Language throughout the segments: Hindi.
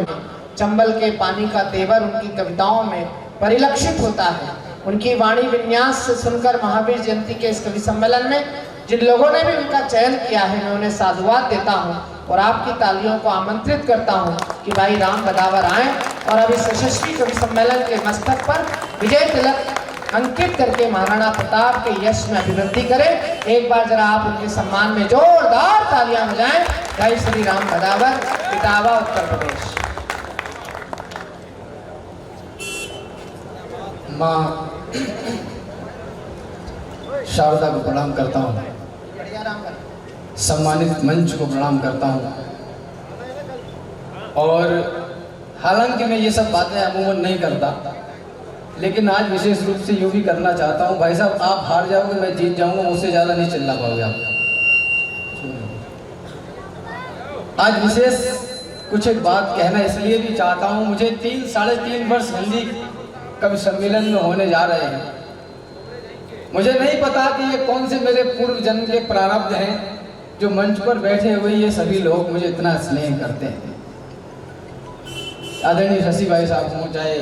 चंबल के पानी का तेवर उनकी कविताओं में परिलक्षित होता है। उनकी वाणी विन्यास से सुनकर महावीर जयंती के इस कवि सम्मेलन में जिन लोगों ने भी उनका चयन किया है, मैं उन्हें साधुवाद देता हूं और आपकी तालियों को आमंत्रित करता हूं कि भाई राम बदावर आए और अब इस यशस्वी कवि सम्मेलन के मस्तक पर विजय तिलक अंकित करके महाराणा प्रताप के यश में अभिवृद्धि करें। एक बार जरा आप उनके सम्मान में जोरदार तालियां बजाएं। जय श्री राम बदावर, इटावा, उत्तर प्रदेश। माँ शारदा को प्रणाम करता हूँ, सम्मानित मंच को प्रणाम करता हूँ। और हालांकि मैं ये सब बातें अमूमन नहीं करता, लेकिन आज विशेष रूप से यूँ भी करना चाहता हूँ। भाई साहब, आप हार जाओगे, मैं जीत जाऊंगा, मुझसे ज़्यादा नहीं चिल्ला पाओगे आप। आज विशेष कुछ एक बात कहना इसलिए भी चाहता हूँ, मुझे 3-3.5 वर्ष हिंदी कवि सम्मेलन में होने जा रहे हैं। मुझे नहीं पता कि ये कौन से मेरे पूर्व जन्म के प्रारब्ध हैं जो मंच पर बैठे हुए ये सभी लोग मुझे इतना स्नेह करते हैं। आदरणीय शशि भाई साहब हों, चाहे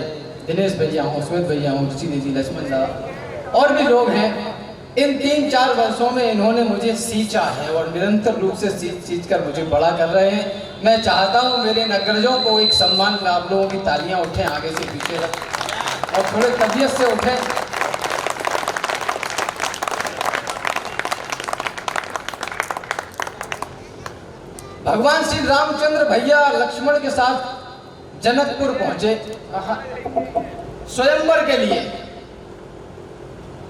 दिनेश भैया हों, स्मित भैया हों, ऋषि दीदी, लक्ष्मण साहब और भी लोग हैं, इन 3-4 वर्षों में इन्होंने मुझे सींचा है और निरंतर रूप से सींच कर मुझे बड़ा कर रहे हैं। मैं चाहता हूँ मेरे नगरजों को एक सम्मान में आप लोगों की तालियां उठें आगे से पीछे तक और थोड़े तबीयत से उठें। भगवान श्री रामचंद्र भैया लक्ष्मण के साथ जनकपुर पहुंचे स्वयंवर के लिए,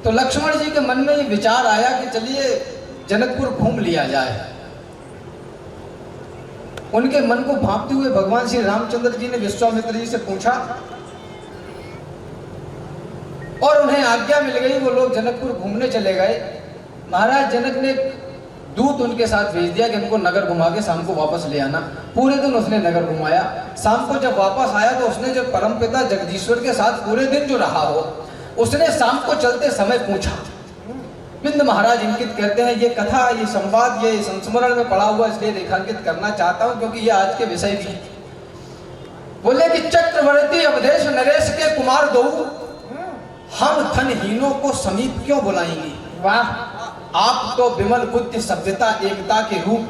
तो लक्ष्मण जी के मन में ये विचार आया कि चलिए जनकपुर घूम लिया जाए। उनके मन को भांपते हुए भगवान श्री रामचंद्र जी ने विश्वामित्र जी से पूछा और उन्हें आज्ञा मिल गई। वो लोग जनकपुर घूमने चले गए। महाराज जनक ने दूत उनके साथ भेज दिया कि इनको नगर घुमा के शाम को वापस ले आना। पूरे दिन उसने नगर घुमाया। शाम को जब वापस आया तो उसने जो परमपिता जगदीश्वर के साथ पूरे दिन जो रहा हो, उसने शाम को चलते समय पूछा। बिंद महाराज इंकित करते हैं, ये कथा, ये संवाद, ये संस्मरण में पड़ा हुआ इसलिए रेखांकित करना चाहता हूं क्योंकि ये आज के विषय भी है। बोले कि चक्रवर्ती अवधेश नरेश के कुमार दो, हम धनहीनों को समीप क्यों बुलाएंगे। वाह, आप तो विमल बुद्धि सभ्यता एकता के रूप,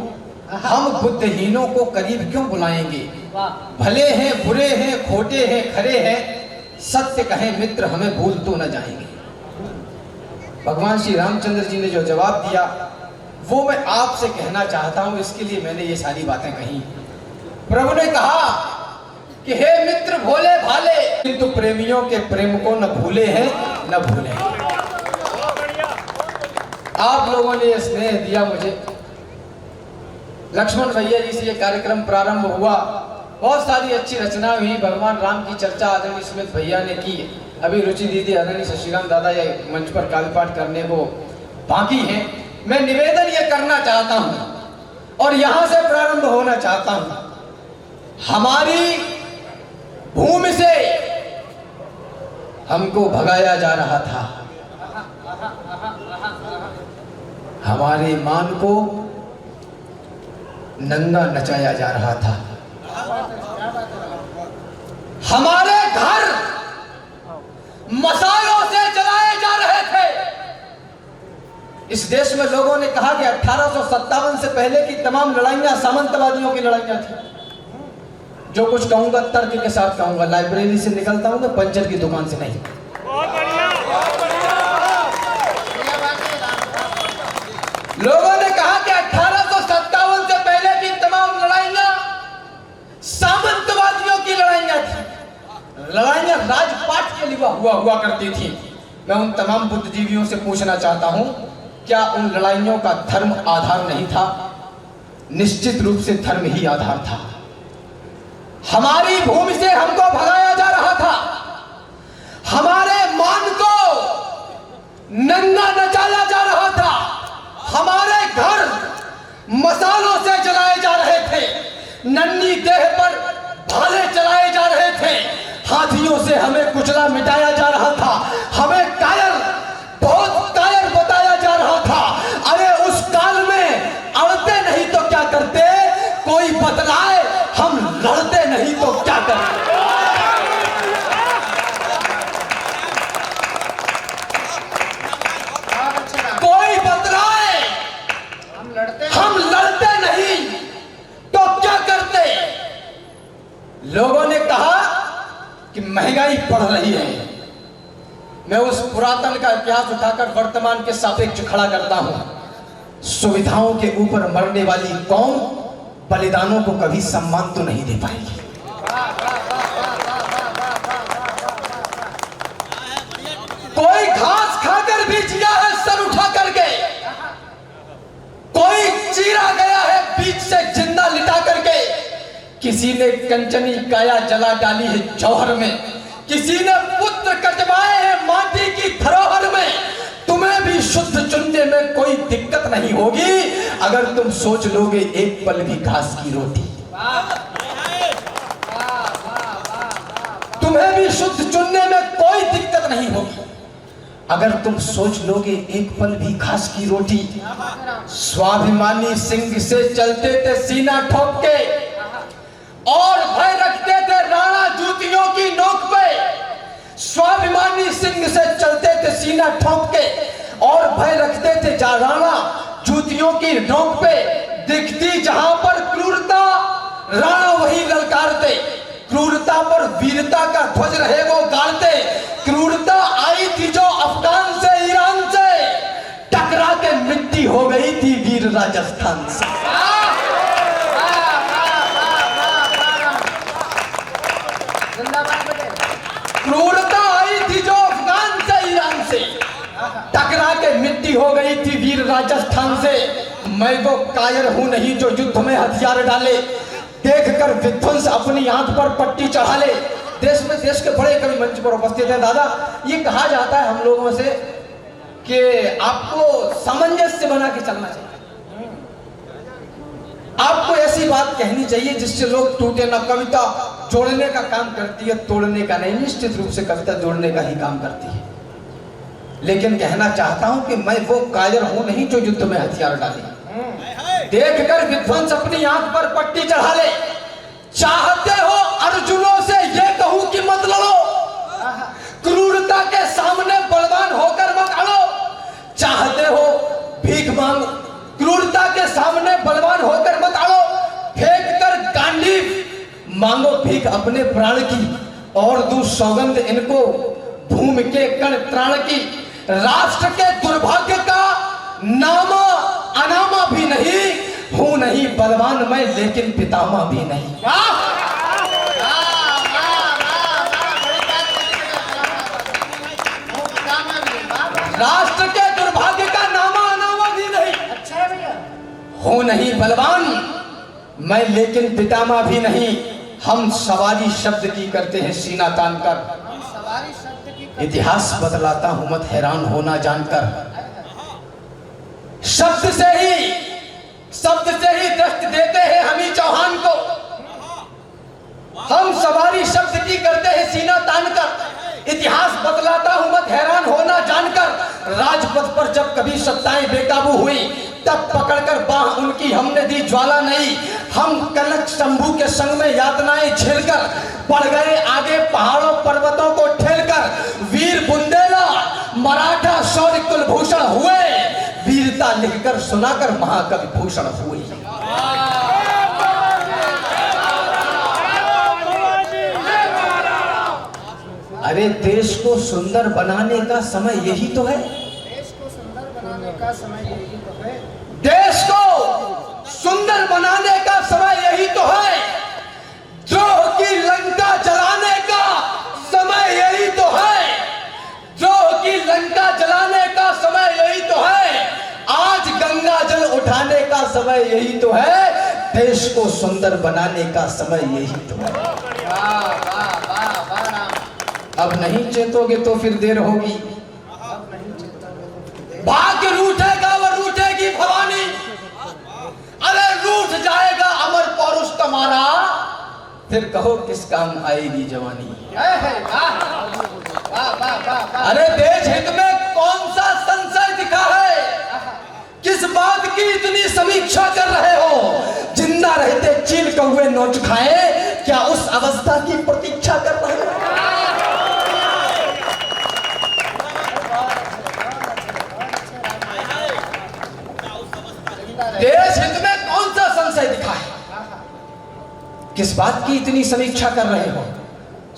हम बुद्धिहीनों को करीब क्यों बुलाएंगे। भले हैं, बुरे हैं, खोटे हैं, खरे हैं, सत्य कहें मित्र, हमें भूल तो न जाएंगे। भगवान श्री रामचंद्र जी ने जो जवाब दिया वो मैं आपसे कहना चाहता हूं, इसके लिए मैंने ये सारी बातें कही। प्रभु ने कहा कि हे मित्र भोले भाले, किंतु प्रेमियों के प्रेम को न भूले हैं न भूले। आप लोगों ने यह स्नेह दिया मुझे। लक्ष्मण भैया जी से ये कार्यक्रम प्रारंभ हुआ, बहुत सारी अच्छी रचना हुई। भगवान राम की चर्चा आदरणीय स्मित भैया ने की। अभी रुचि दीदी, आदरणीय शशिकांत दादा ये मंच पर काव्य पाठ करने को बाकी है। मैं निवेदन ये करना चाहता हूं और यहां से प्रारंभ होना चाहता हूं। हमारी भूमि से हमको भगाया जा रहा था, हमारे मान को नंगा नचाया जा रहा था, हमारे घर मसालों से जलाए जा रहे थे। इस देश में लोगों ने कहा कि 1857 से पहले की तमाम लड़ाइयां सामंतवादियों की लड़ाइयां थी। जो कुछ कहूंगा तर्क के साथ कहूंगा, लाइब्रेरी से निकलता हूं तो पंचर की दुकान से नहीं। लोगों ने कहा कि 1857 से पहले की तमाम लड़ाइयां सामंतवादियों की लड़ाइयां थी। लड़ाइयां राजपाट के लिए हुआ करती थी। मैं उन तमाम बुद्धिजीवियों से पूछना चाहता हूं, क्या उन लड़ाइयों का धर्म आधार नहीं था? निश्चित रूप से धर्म ही आधार था। हमारी भूमि से हमको भगाया जा रहा था, हमारे मान को नंगा नचाया जा रहा था, हमारे घर मसालों से जलाए जा रहे थे, नन्ही देह पर भाले चलाए जा रहे थे, हाथियों से हमें कुचला मिटाया जा रहा था, हमें कायर, बहुत कायर बताया जा रहा था। अरे उस काल में अड़ते नहीं तो क्या करते, कोई बतलाए हम लड़ लड़ते नहीं तो क्या करें? कोई बतलाए, हम लड़ते नहीं तो क्या करते? लोगों ने कहा कि महंगाई बढ़ रही है। मैं उस पुरातन का इतिहास उठाकर वर्तमान के सापेक्ष खड़ा करता हूं। सुविधाओं के ऊपर मरने वाली कौम बलिदानों को कभी सम्मान तो नहीं दे पाएगी। कोई घास खाकर भी जिया है सर उठा करके, कोई चीरा गया है बीच से जिंदा लिटा करके, किसी ने कंचनी काया जला डाली है जौहर में, किसी ने पुत्र कटवाए हैं माटी की धरोहर में। तुम्हें भी शुद्ध चुनने में कोई दिक्कत नहीं होगी अगर तुम सोच लोगे एक पल भी घास की रोटी। तुम्हें भी शुद्ध चुनने में कोई दिक्कत नहीं होगी अगर तुम सोच लोगे एक पल भी घास की रोटी। स्वाभिमानी सिंह से चलते थे सीना ठोक के और भय रखते थे राणा जूतियों की नोक पे। स्वाभिमानी सिंह से चलते थे सीना ठोक के और भय रखते थे राणा जूतियों की नोक पे। दिखती जहां पर क्रूरता राणा वही ललकारते, क्रूरता पर वीरता का ध्वज रहे वो गाड़ते। क्रूरता आई थी जो अफगान से ईरान से, टकरा के मिट्टी हो गई थी वीर राजस्थान से। क्रूरता आई थी जो अफगान से ईरान से, टकरा के मिट्टी हो गई थी वीर राजस्थान से। मैं वो कायर हूं नहीं जो युद्ध में हथियार डाले, देखकर विध्वंस अपनी आंख पर पट्टी चढ़ा ले। देश में देश के बड़े कवि मंच पर उपस्थित हैं। दादा, ये कहा जाता है हम लोगों से कि आपको सामंजस्य बना के चलना चाहिए, आपको ऐसी बात कहनी चाहिए जिससे लोग टूटे ना। कविता जोड़ने का काम करती है, तोड़ने का नहीं। निश्चित रूप से कविता जोड़ने का ही काम करती है, लेकिन कहना चाहता हूं कि मैं वो कायर हूं नहीं जो युद्ध में हथियार डाले, देखकर विध्वंस अपनी आंख पर पट्टी चढ़ा ले। चाहते हो अर्जुनों से ये कहूं कि मत लड़ो, क्रूरता के सामने बलवान होकर मत अड़ो। चाहते हो भीख मांगो, क्रूरता के सामने बलवान होकर मत अड़ो। फेंक कर गांडीव मांगो भीख अपने प्राण की, और दूं सौगंध इनको भूमि के कण त्राण की। राष्ट्र के दुर्भाग्य का नामा अनामा भी नहीं हूं, नहीं बलवान मैं लेकिन पितामह भी नहीं। राष्ट्र के दुर्भाग्य का नामा अनामा भी नहीं। अच्छा है भैया। हूं नहीं बलवान मैं लेकिन पितामह भी नहीं। हम सवारी शब्द की करते हैं सीना तान कर, इतिहास बदलाता हूं मत हैरान होना जानकर। शब्द से ही दृष्ट देते हैं हम ही चौहान को। हम सवारी शब्द की करते हैं सीना तान कर, इतिहास बदलाता हूं मत हैरान होना जानकर। राजपथ पर जब कभी सत्ताएं बेकाबू हुई तब पकड़कर बाह उनकी हमने दी ज्वाला नहीं। हम कनक शंभू के संग में यातनाएं झेलकर बढ़ गए आगे पहाड़ों पर्वतों को ठेलकर। वीर बुंदेला मराठा शौर्य कुलभूषण हुए, वीरता लिखकर सुनाकर महाकवि भूषण हुए। अरे देश को सुंदर बनाने का समय यही तो है, देश को सुंदर बनाने का समय यही तो है, देश को सुंदर बनाने का समय यही तो है। द्रोह की लंका जलाने का समय यही तो है, द्रोह की लंका जलाने का समय यही तो है। आज गंगा जल उठाने का समय यही तो है, देश को सुंदर बनाने का समय यही तो है। अब नहीं चेतोगे तो फिर देर होगी। भाग्य रूठेगा वो रूठेगी भवानी, अरे रूठ जाएगा अमर पौरुष तुम्हारा, फिर कहो किस काम आएगी जवानी। अरे देश हित में कौन सा संशय दिखा है, किस बात की इतनी समीक्षा कर रहे हो। जिंदा रहते चील कौवे नोच खाए, क्या उस अवस्था की प्रतीक्षा कर रहे हो? देश हित में कौन सा संशय दिखा है? किस बात की इतनी समीक्षा कर रहे हो?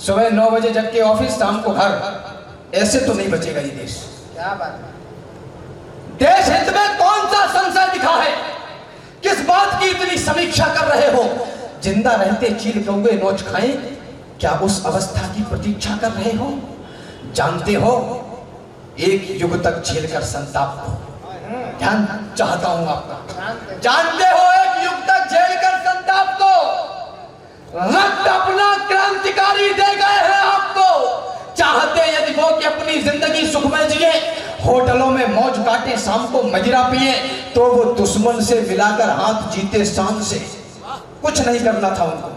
सुबह 9 बजे जग के ऑफिस, शाम को घर, ऐसे तो नहीं बचेगा ये देश। क्या बात है? देश हित में कौन सा संशय दिखा है? किस बात की इतनी समीक्षा कर रहे हो? जिंदा रहते चील कौवे नोच खाएं, क्या उस अवस्था की प्रतीक्षा कर रहे हो? जानते हो, एक युग तक झेलकर संताप को, ध्यान चाहता हूं आपका, जानते हो एक युग तक झेलकर संताप को, रक्त अपना क्रांतिकारी दे गए हैं आपको। चाहते यदि वो कि अपनी जिंदगी सुखमय जिए, होटलों में मौज काटे, शाम को मदिरा पिए, तो वो दुश्मन से मिलाकर हाथ जीते शान से। कुछ नहीं करना था उनको,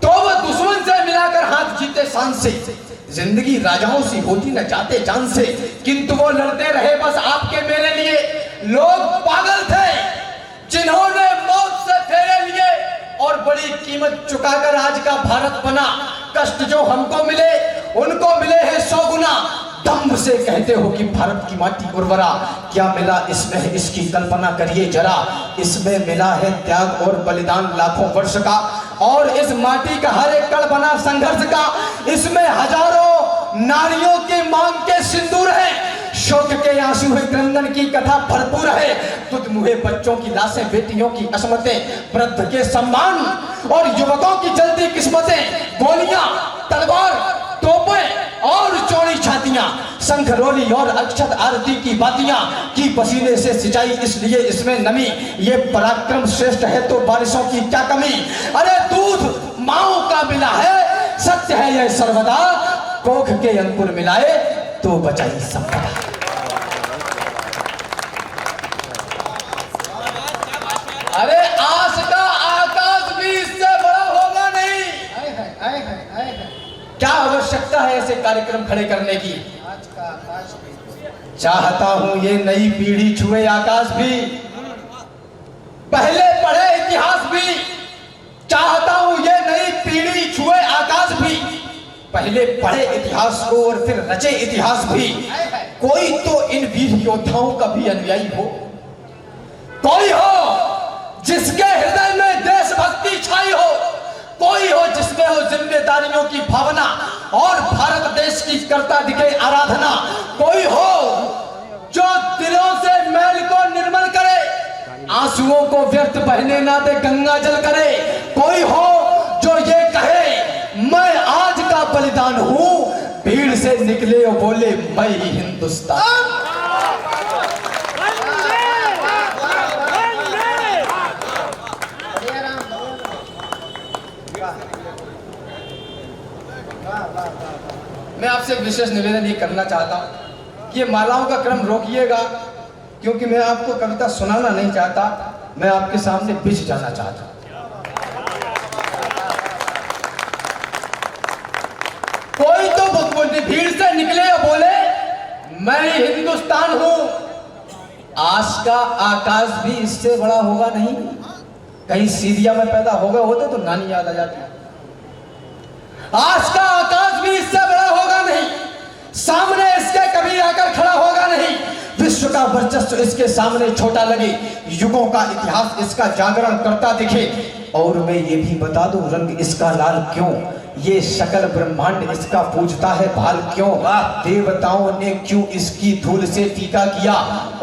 तो वो दुश्मन से मिलाकर हाथ जीते शान से। जिंदगी राजाओं सी होती न जाते जान से, किंतु वो लड़ते रहे बस आपके मेरे लिए। लोग पागल थे जिन्होंने मौत से फेरे लिए और बड़ी कीमत चुकाकर आज का भारत बना। कष्ट जो हमको मिले उनको मिले हैं 100 गुना। दम्भ से कहते हो कि भारत की माटी उर्वरा, क्या मिला इसमें इसकी कल्पना करिए जरा। इसमें मिला है त्याग और बलिदान लाखों वर्ष का, और इस माटी का हर एक कण बना संघर्ष का। इसमें हजारों नारियों की मांग के सिंदूर है, शोक के आंसू है, क्रंदन की कथा भरपूर है। तुझ मुहे बच्चों की लाशें, बेटियों की असमतें, वृद्ध के सम्मान और युवकों की जलती किस्मतें, गोलियां, तलवार, तोपें और चौड़ी छातियां, शंख रोली और अक्षत आरती की बातियां, की पसीने से सिंचाई इसलिए इसमें नमी। ये पराक्रम श्रेष्ठ है तो बारिशों की क्या कमी। अरे दूध माओ का मिला है, सत्य है यह सर्वदा, कोख के अंकुर मिलाए तो बचाई संपदा। अरे आस का आकाश भी इससे बड़ा होगा नहीं। क्या आवश्यकता है ऐसे कार्यक्रम खड़े करने की? आज का आकाश भी चाहता हूं ये नई पीढ़ी छुए आकाश भी, पहले पढ़े इतिहास भी। चाहता हूं ये नई पीढ़ी छुए आकाश भी, पहले पढ़े इतिहास को और फिर रचे इतिहास भी। कोई तो इन वीर योद्धाओं का भी अनुयायी हो, कोई हो जिसके हृदय में देशभक्ति छाई हो, कोई हो जिसमें हो जिम्मेदारियों की भावना और भारत देश की करता दिखे आराधना। कोई हो जो दिलों से मैल को निर्मल करे, आंसुओं को व्यर्थ बहने ना दे गंगा जल करे। कोई हो जो ये कहे मैं आज का बलिदान हूं, भीड़ से निकले और बोले मैं ही हिंदुस्तान। मैं आपसे विशेष निवेदन ये करना चाहता हूं कि ये मालाओं का क्रम रोकिएगा, क्योंकि मैं आपको कविता सुनाना नहीं चाहता, मैं आपके सामने बिछ जाना चाहता हूं। कोई तो भीड़ से निकले और बोले मैं हिंदुस्तान हूं। आज का आकाश भी इससे बड़ा होगा नहीं। कहीं सीरिया में पैदा हो गए होते तो नानी याद आ जाती। आज का आकाश भी इससे बड़ा होगा नहीं, सामने इसके कभी आकर खड़ा होगा नहीं। विश्व का वर्चस्व इसके सामने छोटा लगे, युगों का इतिहास इसका जागरण करता दिखे। और मैं ये भी बता दूं रंग इसका लाल क्यों, ये सकल ब्रह्मांड इसका पूजता है भाल क्यों। देवताओं ने क्यों इसकी धूल से टीका किया,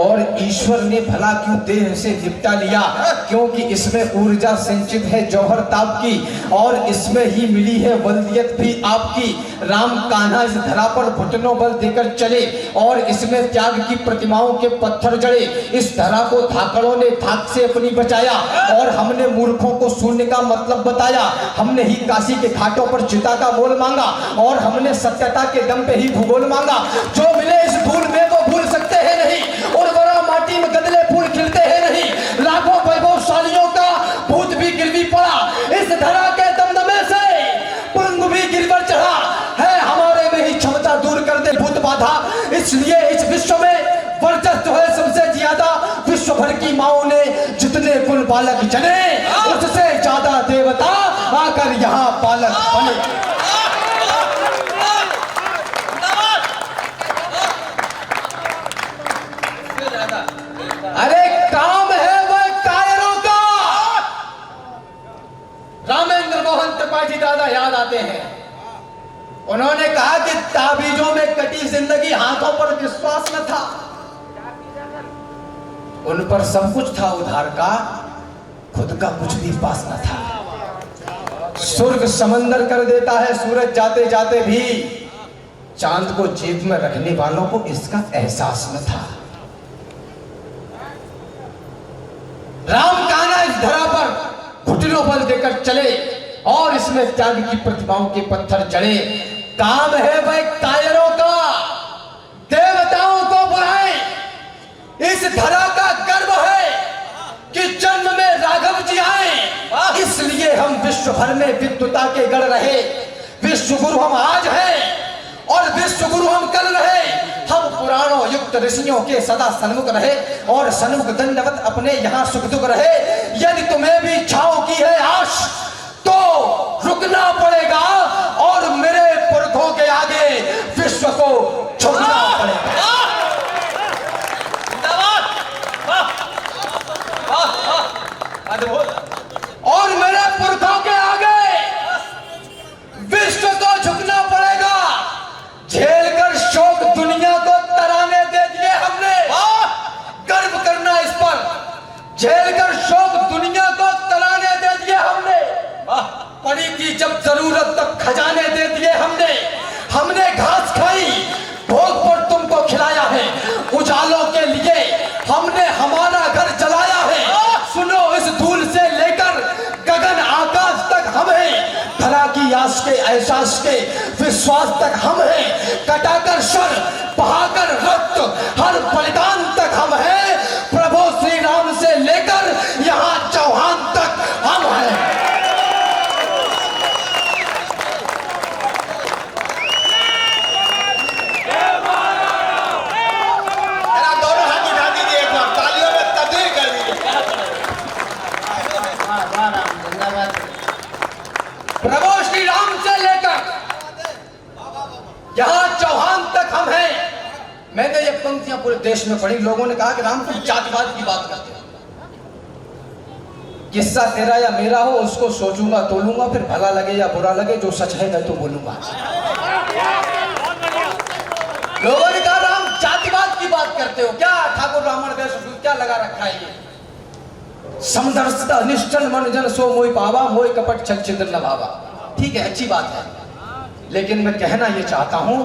और ईश्वर ने भला क्यों देह से निपटा लिया। क्योंकि इसमें ऊर्जा संचित है जौहर ताप की, और इसमें ही मिली है वल्दियत भी आपकी। राम कान्हा इस धरा पर घुटनों बल देकर चले, और इसमें त्याग की प्रतिमाओं के पत्थर जड़े। इस धरा को धाकड़ों ने धाक से अपनी बचाया, और हमने मूर्खों को शून्य का मतलब बताया। हमने ही काशी के घाटों पर चिता का मोल मांगा, और हमने सत्यता के दम पे ही भूगोल मांगा। जो मिले इस धूल में वो भूल सकते हैं नहीं, और बड़ा माटी में गदले फूल खिलते हैं नहीं। लाखों वैभवशालियों का भूत भी गिरवी पड़ा, इस धरा के दमदमे से पुरंग भी गिरवर चढ़ा है। हमारे में ही क्षमता दूर कर दे भूत बाधा, इसलिए इस विश्व में वर्चस्व है सबसे ज्यादा। विश्व भर की माओ ने जितने कुल बालक जने, उससे ज्यादा देवता आकर यहाँ पालक बने। अरे काम है वह कायरों का। रामेंद्र मोहन त्रिपाठी दादा याद आते हैं। उन्होंने कहा कि ताबीजों में कटी जिंदगी, हाथों पर विश्वास न था। उन पर सब कुछ था उधार का, खुद का कुछ भी पास न था। स्वर्ग समंदर कर देता है सूरज जाते जाते भी, चांद को जेब में रखने वालों को इसका एहसास न था। राम कान्हा इस धरा पर घुटनों पर देकर चले और इसमें त्याग की प्रतिभाओं के पत्थर जड़े। काम है वह कायरों का, देवताओं को बुलाए। इस धरा का गर्व है कि जन्म में राघव जी आए, इसलिए हम विश्व भर में विद्वता के गढ़ रहे। विश्व गुरु हम आज हैं और विश्व गुरु हम कल रहे। हम पुराणों युक्त ऋषियों के सदा सन्मुख रहे और सन्मुख दंडवत अपने यहाँ सुख दुख रहे। यदि तुम्हें भी इच्छाओं की है आश तो रुकना पड़ेगा और मेरे पुरखों के आगे विश्व को झुकना पड़ेगा। और मेरे पुरखों के आगे विश्व को झुकना पड़ेगा। झेलकर शोक दुनिया को तराने दे दिए हमने, गर्व करना इस पर। झेलकर शोक दुनिया को तराने दे दिए हमने, पड़ी थी जब जरूरत तक खजाने दे दिए हमने। हमने घास खाई, भोग पर तुमको खिलाया है। उजालों के लिए हमने हमारा घर जलाया है। सुनो इस धूल से लेकर गगन आकाश तक हम हैं। धरा की आस के एहसास के विश्वास तक हम हैं। कटाकर सर बहाकर रक्त हर बलिदान तक हम हैं। प्रभु श्री राम से लेकर यहाँ चौहान तक हम हैं। दोनों हाथ उठा दीजिए एक बार, तालियों में तकदीर कर दीजिए। वाह वाह राम, धन्यवाद। प्रभु श्री राम से लेकर यहाँ चौहान तक हम हैं। मैंने ये पंक्तियां पूरे देश में पढ़ी। लोगों ने कहा कि राम तुम जातिवाद की बात करते हो। किस्सा तेरा या मेरा हो उसको सोचूंगा तोलूंगा, फिर भला लगे या बुरा लगे, जो सच है मैं तो बोलूंगा। लोगों ने कहा राम जातिवाद की बात करते हो क्या? ठाकुर ब्राह्मण वेश क्या लगा रखा है ये? समदर्शिता निश्चल मन जन सो मोहि पावा, मोहि कपट छल छिद्र न भावा। ठीक है, अच्छी बात है, लेकिन मैं कहना ये चाहता हूं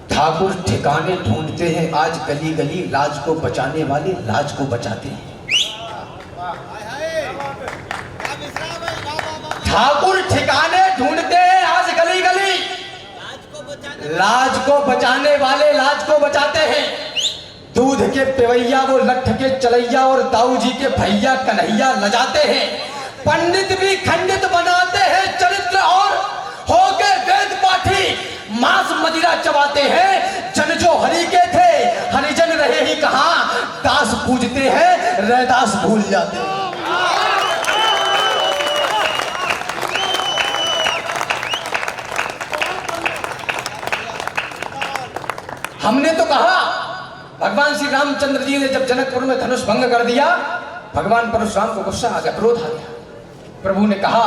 ठाकुर ठिकाने ढूंढते हैं आज गली गली, लाज को बचाने वाले लाज को बचाते हैं। ठाकुर ठिकाने ढूंढते हैं आज गली गली, लाज को बचाने वाले लाज को बचाते हैं। दूध के पिवैया वो लठ के चलैया और दाऊ जी के भैया कन्हैया लजाते हैं। पंडित भी खंडित बनाते हैं चरित्र और होके वेद पाठी मांस मदिरा चबाते हैं। जन जो हरि के थे हरिजन रहे ही कहां, दास पूजते हैं रैदास भूल जाते हैं। हमने तो कहा भगवान श्री रामचंद्र जी ने जब जनकपुर में धनुष भंग कर दिया, भगवान परशुराम को गुस्सा आ गया, क्रोध आ गया। प्रभु ने कहा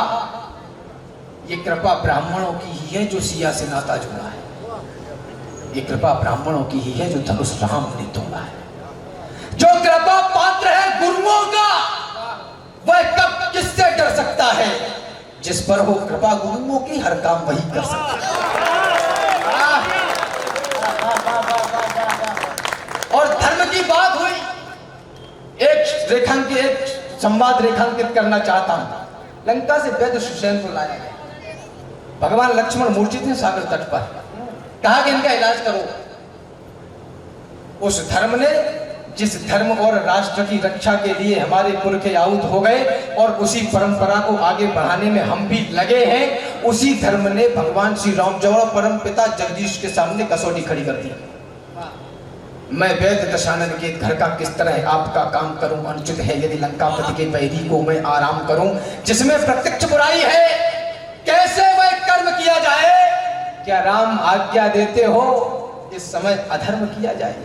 ये कृपा ब्राह्मणों की ही है जो सिया से नाता जोड़ा है। ये कृपा ब्राह्मणों की ही है जो धनुष राम ने तोड़ा है। जो कृपा पात्र है गुरुओं का, वह कब किससे डर सकता है? जिस पर हो कृपा गुरुओं की, हर काम वही कर सकता है। और धर्म की बात हुई, एक रेखांकित एक संवाद रेखांकित करना चाहता हूं। लंका से वैद्य सुसैन को लाया गया। भगवान लक्ष्मण मूर्छित थे सागर तट पर, कहा कि इनका इलाज करो। उस धर्म ने, जिस धर्म और राष्ट्र की रक्षा के लिए हमारे पुरखे आहुत हो गए और उसी परंपरा को आगे बढ़ाने में हम भी लगे हैं, उसी धर्म ने भगवान श्री राम जवड़ परम पिता जगदीश के सामने कसौटी खड़ी कर दी। मैं वैद्य दशानन के घर का किस तरह आपका काम करूं, अनुचित है यदि लंकापति के वैरी को मैं आराम करूं। जिसमें प्रत्यक्ष बुराई है, कैसे वह कर्म किया जाए? क्या राम आज्ञा देते हो इस समय अधर्म किया जाए?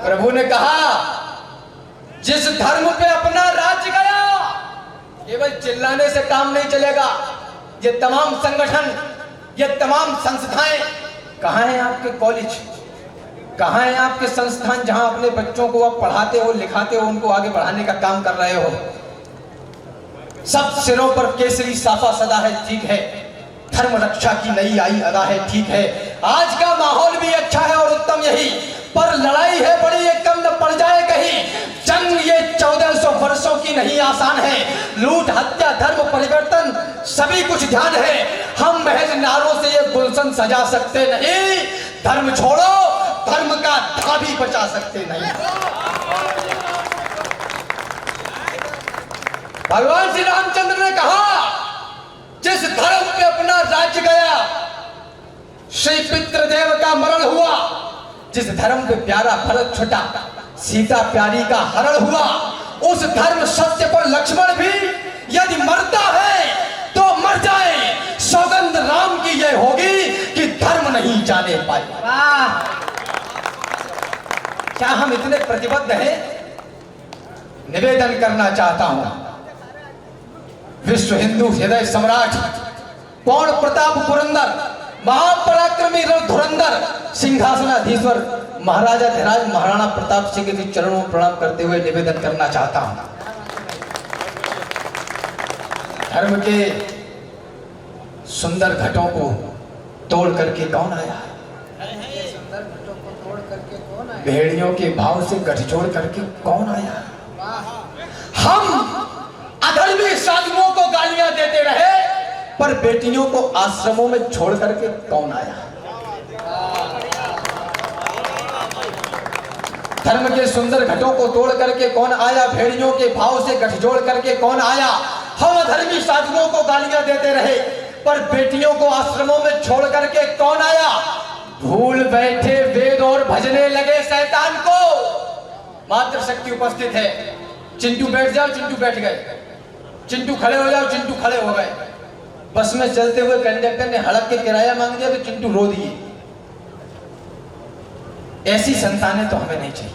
प्रभु ने कहा जिस धर्म पे अपना राज्य गया, केवल चिल्लाने से काम नहीं चलेगा। ये तमाम संगठन, ये तमाम संस्थाएं, कहाँ हैं आपके कॉलेज, कहाँ हैं आपके संस्थान जहां अपने बच्चों को आप पढ़ाते हो, लिखाते हो, उनको आगे बढ़ाने का काम कर रहे हो? सब सिरों पर केसरी साफा सदा है, ठीक है। धर्म रक्षा की नई आई अदा है, ठीक है। आज का माहौल भी अच्छा है और उत्तम यही, पर लड़ाई है बड़ी, ये कम न पड़ जाए कहीं। जंग ये 1400 वर्षों की नहीं आसान है। लूट, हत्या, धर्म परिवर्तन सभी कुछ ध्यान है। हम महज नारों से ये गुलशन सजा सकते नहीं। धर्म छोड़ो, धर्म का धा भी बचा सकते नहीं। भगवान श्री रामचंद्र ने कहा जिस धर्म पे अपना राज्य गया, श्री पितृदेव का मरण हुआ, जिस धर्म पे प्यारा भरत छुटा, सीता प्यारी का हरण हुआ, उस धर्म सत्य पर लक्ष्मण भी यदि मरता है तो मर जाए। सौगंध राम की यह होगी कि धर्म नहीं जाने पाए। क्या हम इतने प्रतिबद्ध हैं? निवेदन करना चाहता हूं, विश्व हिंदू हृदय सम्राट पौन प्रताप पुरंदर, महापराक्रमी धुरंधर, सिंहासनाधीश्वर महाराजा धीराज महाराणा प्रताप सिंह के चरणों में प्रणाम करते हुए निवेदन करना चाहता हूं। धर्म के सुंदर घटों को तोड़ करके कौन आया? भेड़ियों के भाव से गठजोड़ करके कौन आया? हम अधर्मी साधुओं को गालियां देते रहे, पर बेटियों को आश्रमों में छोड़ करके कौन आया? धर्म के सुंदर घटों को तोड़ करके कौन आया? भेड़ियों के भाव से गठजोड़ करके कौन आया? हम अधर्मी साधुओं को गालियां देते रहे, पर बेटियों को आश्रमों में छोड़ करके कौन आया? भूल बैठे वेद और भजने लगे शैतान को। मातृशक्ति उपस्थित है। चिंटू बैठ जाओ, चिंटू बैठ गए। चिंटू खड़े हो जाओ, चिंटू खड़े हो गए। बस में चलते हुए कंडक्टर ने हड़प के किराया मांग दिया तो चिंटू रो दिए। ऐसी संतानें तो हमें नहीं चाहिए।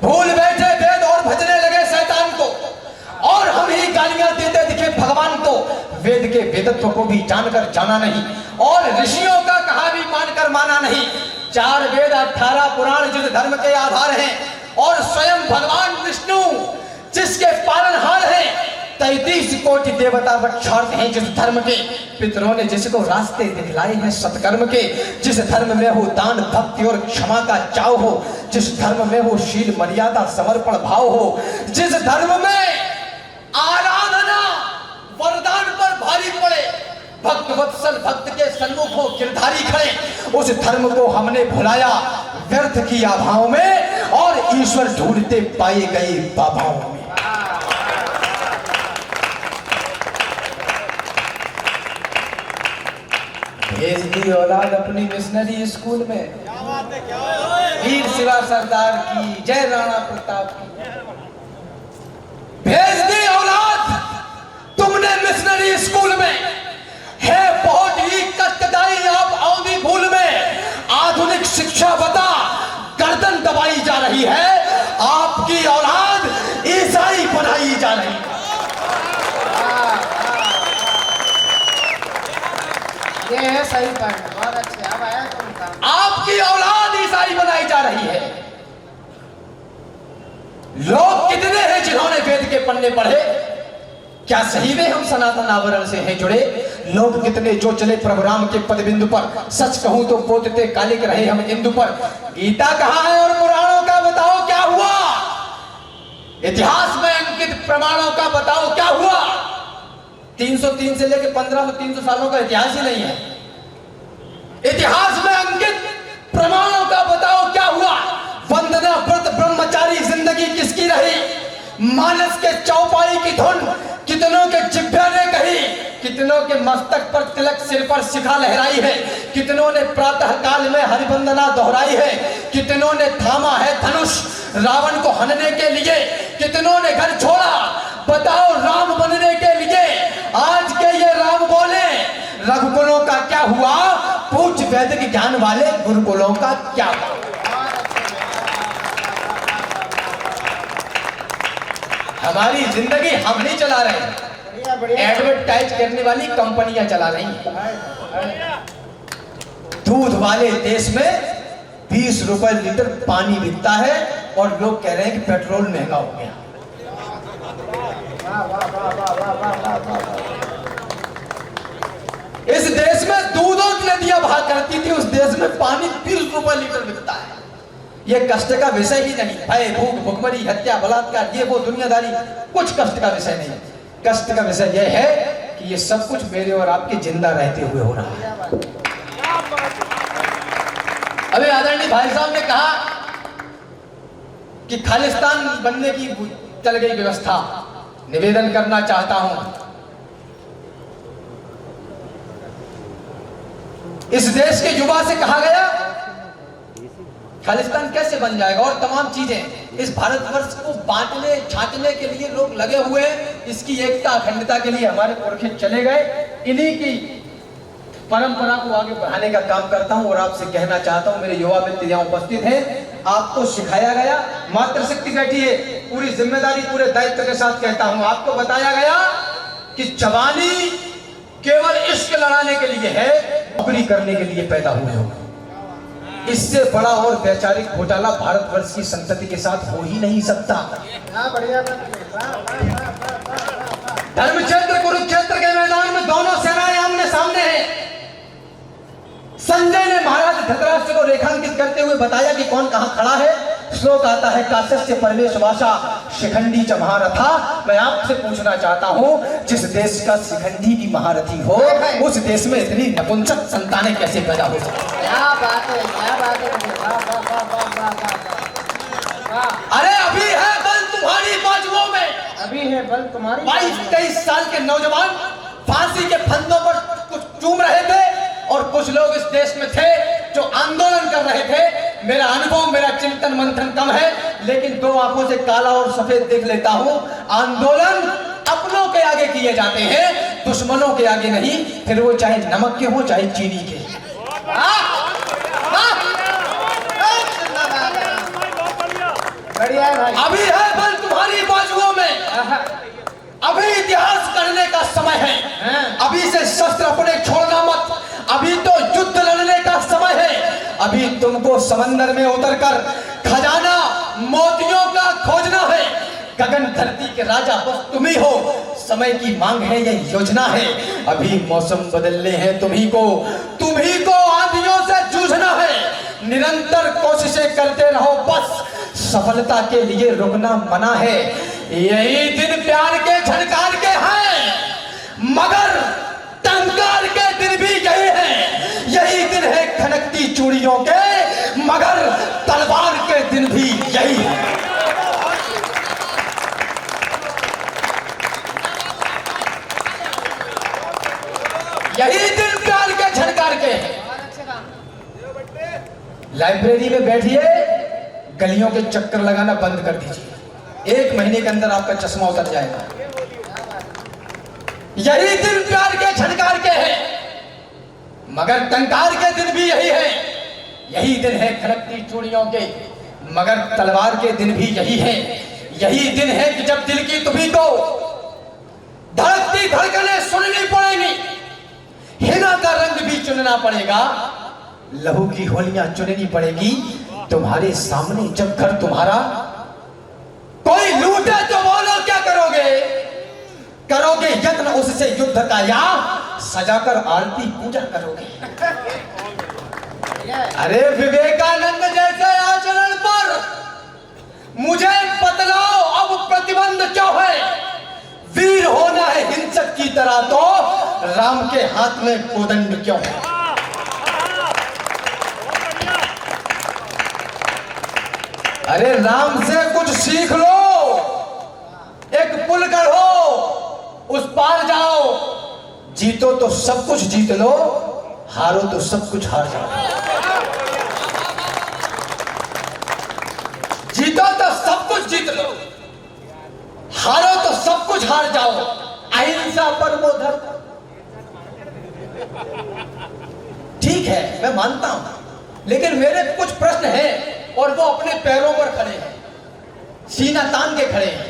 भूल बैठे वेद और भजने लगे शैतान को, और हम ही गालियां देते दिखे भगवान को। वेद के वेदत्व को भी जानकर जाना नहीं, और ऋषियों का कहा भी मानकर माना नहीं। 4 वेद 18 पुराण जिस धर्म के आधार हैं, और स्वयं भगवान विष्णु जिसके पालनहार हैं। 33 कोटि देवता वक्षार्थ हैं जिस धर्म के। पितरों ने जिसको रास्ते दिखलाए हैं सत्कर्म के। जिस धर्म में हो दान भक्ति और क्षमा का चाव हो, जिस धर्म में हो शील मर्यादा समर्पण भाव हो, जिस धर्म में आराधना वरदान पर भारी पड़े, भक्त वत्सल भक्त के सन्मुख हो गिरधारी खड़े, उस धर्म को हमने भुलाया व्यर्थ की आभाओं में, और ईश्वर ढूंढते पाए गए बाबाओं में। भेज दी औलाद अपनी मिशनरी स्कूल में। वीर शिवा सरदार की जय, राणा प्रताप की। भेज दी औलाद तुमने मिशनरी स्कूल में। है बहुत ही कष्टदायी आप औंधी भूल में। आधुनिक शिक्षा बता गर्दन दबाई जा रही है। आपकी औलाद ईसाई बनाई जा रही है। ये है सही पॉइंट, बहुत अच्छे। अब आया तो उनका। आपकी औलाद ईसाई बनाई जा रही है। लोग कितने हैं जिन्होंने वेद के पन्ने पढ़े? क्या सही में हम सनातन आवरण से हैं जुड़े? लोग कितने जो चले प्रभु राम के पद बिंदु पर। सच कहूं तो पोतते कालिक रहे हम इंदु पर। गीता कहां है और पुराणों का बताओ क्या हुआ? इतिहास में अंकित प्रमाणों का बताओ क्या हुआ? 303 से लेकर 1500-300 सालों का इतिहास ही नहीं है। इतिहास में अंकित प्रमाणों का बताओ क्या हुआ? वंदना व्रत ब्रह्मचारी जिंदगी किसकी रही? मानस के चौपाई की धुन कितनों के जिभ्या ने कही, कितनों कितनों के मस्तक पर तिलक, सिर पर शिखा लहराई है, कितनों ने प्रातः काल में हरिवंदना दोहराई है, कितनों ने थामा है धनुष रावण को हनने के लिए, कितनों ने घर छोड़ा बताओ राम बनने के लिए। आज के ये राम बोले रघुकुलों का क्या हुआ, पूछ वैदिक ज्ञान वाले गुरुकुलों का क्या हुआ। हमारी जिंदगी हम नहीं चला रहे, एडवर्टाइज करने वाली कंपनियां चला रही हैं। दूध वाले देश में 20 रुपए लीटर पानी बिकता है और लोग कह रहे हैं कि पेट्रोल महंगा हो गया। इस देश में दूधों की नदियां बहा करती थी, उस देश में पानी 20 रुपए लीटर बिकता है। ये कष्ट का विषय ही नहीं, भय भूख भुखमरी हत्या बलात्कार ये वो दुनियादारी कुछ कष्ट का विषय नहीं। कष्ट का विषय यह है कि ये सब कुछ मेरे और आपके जिंदा रहते हुए हो रहा है। अभी आदरणीय भाई साहब ने कहा कि खालिस्तान बनने की चल गई व्यवस्था। निवेदन करना चाहता हूं, इस देश के युवा से कहा गया खालिस्तान कैसे बन जाएगा और तमाम चीजें। इस भारतवर्ष को बांटने छांटने के लिए लोग लगे हुए हैं। इसकी एकता अखंडता के लिए हमारे पुरखे चले गए। इन्हीं की परंपरा को आगे बढ़ाने का काम करता हूं और आपसे कहना चाहता हूं, मेरे युवा मित्र यहाँ उपस्थित हैं, आपको सिखाया गया, मातृशक्ति बैठी है, पूरी जिम्मेदारी पूरे दायित्व के साथ कहता हूं, आपको बताया गया कि जवानी केवल इश्क लड़ाने के लिए है, नौकरी करने के लिए पैदा हुए हो। इससे बड़ा और वैचारिक घोटाला भारतवर्ष की संतति के साथ हो ही नहीं सकता। धर्मक्षेत्र कुरुक्षेत्र के मैदान में दोनों सेनाएं आमने सामने हैं। संजय ने महाराज धृतराष्ट्र को रेखांकित करते हुए बताया कि कौन कहां खड़ा है। श्लोक आता है, काश्यस्य परमेश वासा शिखंडी च महारथा। मैं आपसे पूछना चाहता हूं, जिस देश का शिखंडी भी महारथी हो, उस देश में इतनी नपुंसक संतानें कैसे पैदा हो सकती? क्या बात है, क्या बात है। अरे अभी है बल तुम्हारी बाजुओं में, अभी है बल तुम्हारी। 22-23 साल के नौजवान फांसी के फंदों पर कुछ चूम रहे थे और कुछ लोग इस देश में थे जो आंदोलन कर रहे थे। मेरा अनुभव, मेरा चिंतन मंथन कम है, लेकिन दो आंखों से काला और सफेद देख लेता हूं। आंदोलन अपनों के आगे किए जाते हैं, दुश्मनों के आगे नहीं, फिर वो चाहे नमक के हो चाहे चीनी के। बढ़िया है भाई। अभी है बल तुम्हारी बाजुओं में, अभी इतिहास करने का समय है। अभी से शस्त्र अपने छोड़ना मत, अभी तो युद्ध लड़ने का समय है। अभी तुमको समंदर में उतरकर खजाना मोतियों का खोजना है। गगन धरती के राजा बस तुम ही हो, समय की मांग है, ये योजना है। अभी मौसम बदलने हैं तुम्ही को आंधियों से जूझना है। निरंतर कोशिशें करते रहो, बस सफलता के लिए रुकना मना है। यही दिन प्यार के झनकार के हैं, मगर टंकार के दिन भी यही है। यही दिन है खनकती चूड़ियों के, मगर तलवार के दिन भी यही है। यही दिन प्यार के झनकार के हैं। लाइब्रेरी में बैठिए, गलियों के चक्कर लगाना बंद कर दीजिए, 1 महीने के अंदर आपका चश्मा उतर जाएगा। यही दिन प्यार के झनकार के हैं, मगर टंकार के दिन भी यही है। यही दिन है खनकती चूड़ियों के, मगर तलवार के दिन भी यही है। यही दिन है कि जब दिल की तुम्ही को धड़कती धड़कनें सुननी पड़ेगी, हिना का रंग भी चुनना पड़ेगा, लहू की होलियां चुननी पड़ेगी। तुम्हारे सामने जब घर तुम्हारा कोई लूटे तो बोलो क्या करोगे? करोगे यत्न उससे युद्ध का, या सजाकर आरती पूजा करोगे? अरे विवेकानंद जैसे आचरण पर मुझे बतलाओ अब प्रतिबंध क्यों है? वीर होना है हिंसक की तरह, तो राम के हाथ में कोदंड क्यों है? अरे राम से कुछ सीख लो, एक पुल गढ़ो, उस पार जाओ। जीतो तो सब कुछ जीत लो, हारो तो सब कुछ हार जाओ। जीतो तो सब कुछ जीत लो, हारो तो सब कुछ हार जाओ। अहिंसा परमो धर्म। ठीक है, मैं मानता हूं, लेकिन मेरे कुछ प्रश्न हैं और वो अपने पैरों पर खड़े हैं, सीना तान के खड़े हैं।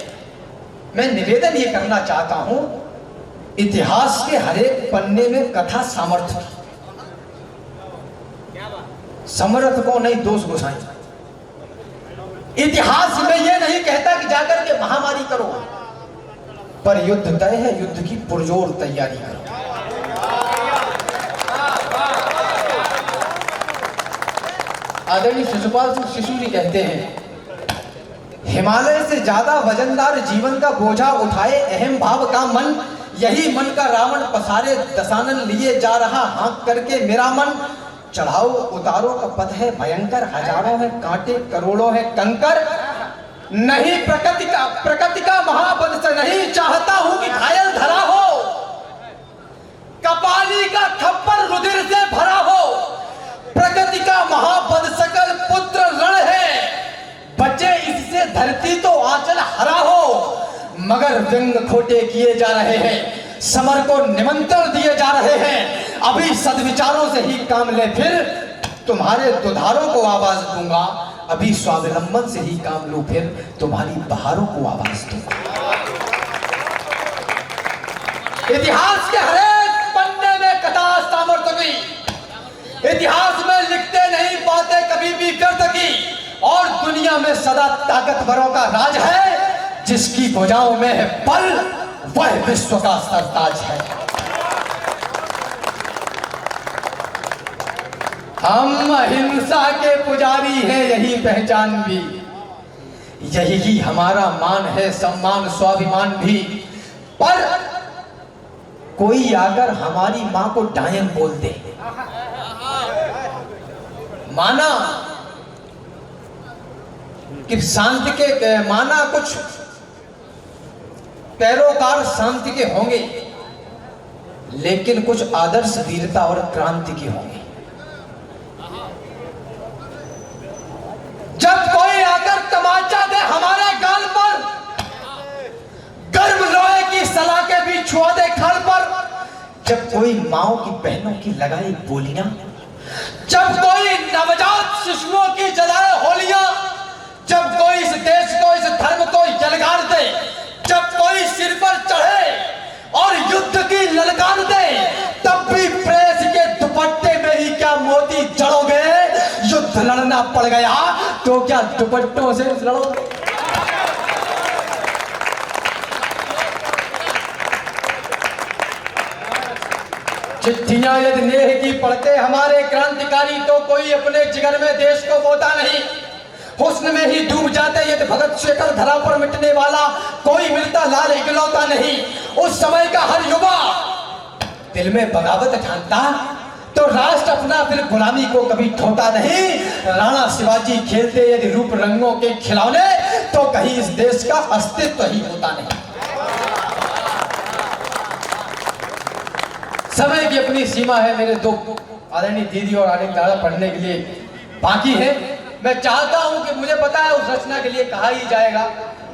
मैं निवेदन ये करना चाहता हूं, इतिहास के हर एक पन्ने में कथा सामर्थ्य की, समर्थ को नहीं दोष घुसाई। इतिहास में ये नहीं कहता कि जाकर के महामारी करो, पर युद्ध तय है, युद्ध की पुरजोर तैयारी करो। आदरणीय शिशुपाल सिंह शिशु जी कहते हैं, हिमालय से ज्यादा वजनदार जीवन का बोझा उठाए अहम भाव का मन, यही मन का रावण पसारे दशानन लिए जा रहा हाँक करके मेरा मन। चढ़ाओ उतारो का पथ है भयंकर, हजारों है कांटे करोड़ों है कंकर। नहीं प्रकृति का महाबंश नहीं चाहता हूं कि घायल धरा हो, कपाली का थप्पड़ रुधिर से भरा हो। प्रकृति का महाबंश सकल पुत्र रण है, बचे इससे धरती तो आंचल हरा हो। मगर व्यंग खोटे किए जा रहे हैं, समर को निमंत्रण दिए जा रहे हैं। अभी सद्विचारों से ही काम ले, फिर तुम्हारे दुधारों को आवाज दूंगा। अभी स्वावलंबन से ही काम लूं, फिर तुम्हारी बहारों को आवाज दूंगा। इतिहास के हरेक पन्ने में कथा सामर्थ्य की, इतिहास में लिखते नहीं पाते कभी भी कर सकी। और दुनिया में सदा ताकतवरों का राज है, जिसकी भुजाओं में है बल, वह विश्व का सरताज है। हम अहिंसा के पुजारी हैं, यही पहचान भी, यही ही हमारा मान है, सम्मान स्वाभिमान भी। पर कोई अगर हमारी मां को डायन बोल दे, माना कि शांति के, माना कुछ पैरोकार शांति के होंगे, लेकिन कुछ आदर्श वीरता और क्रांति के होंगे। जब कोई आकर तमाचा दे हमारे गाल पर, गर्भ लोहे की सलाखें भी छुआ दे खाल पर, जब कोई माओ की बहनों की लगाई बोलियां, जब कोई नवजात शिशुओं की जलाए होलियां, जब कोई इस देश को, इस धर्म को यलगार दे, जब कोई सिर पर चढ़े और युद्ध की ललकार दे, तब भी प्रेस के दुपट्टे में ही क्या मोती जड़ोगे? युद्ध लड़ना पड़ गया तो क्या दुपट्टों से लड़ोगे? चिट्ठियां यदि नेह की पढ़ते हमारे क्रांतिकारी, तो कोई अपने जिगर में देश को बोता नहीं। हुस्न में ही डूब जाते यदि भगत शेखर धरा पर मिटने वाला कोई मिलता लाल इकलौता नहीं। उस समय का हर युवा दिल में बगावत ठानता, तो राष्ट्र अपना फिर गुलामी को कभी ढोता नहीं। राणा शिवाजी खेलते यदि रूप रंगों के खिलौने, तो कहीं इस देश का अस्तित्व ही होता नहीं। समय की अपनी सीमा है। मेरे दो आदरणीय दीदी और आदरणीय दादा पढ़ने के लिए बाकी है। मैं चाहता हूं कि, मुझे पता है उस रचना के लिए कहा ही जाएगा,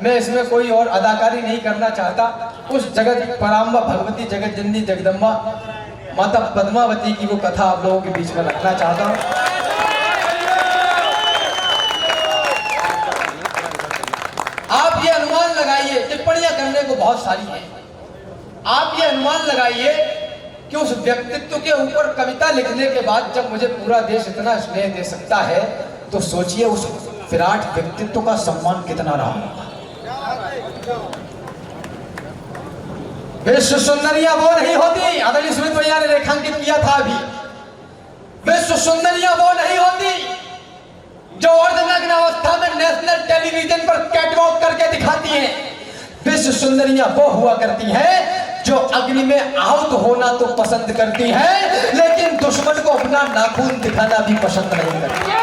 मैं इसमें कोई और अदाकारी नहीं करना चाहता। उस जगत पराम्बा भगवती जगत जननी जगदम्बा माता पद्मावती की वो कथा आप लोगों के बीच में रखना चाहता हूं। आप ये अनुमान लगाइए, टिप्पणियां करने को बहुत सारी हैं, आप ये अनुमान लगाइए कि उस व्यक्तित्व के ऊपर कविता लिखने के बाद जब मुझे पूरा देश इतना स्नेह दे सकता है, तो सोचिए उस विराट व्यक्तित्व का सम्मान कितना रहा होगा। विश्व सुंदरियां वो नहीं होती, आदरणीय सुमित भैया ने रेखांकित किया था अभी। विश्व सुंदरियां वो नहीं होती जो अर्धनग्न अवस्था में नेशनल टेलीविजन पर कैटवॉक करके दिखाती हैं। विश्व सुंदरियां वो हुआ करती हैं जो अग्नि में आहुत होना तो पसंद करती हैं, लेकिन दुश्मन को अपना नाखून दिखाना भी पसंद नहीं करती।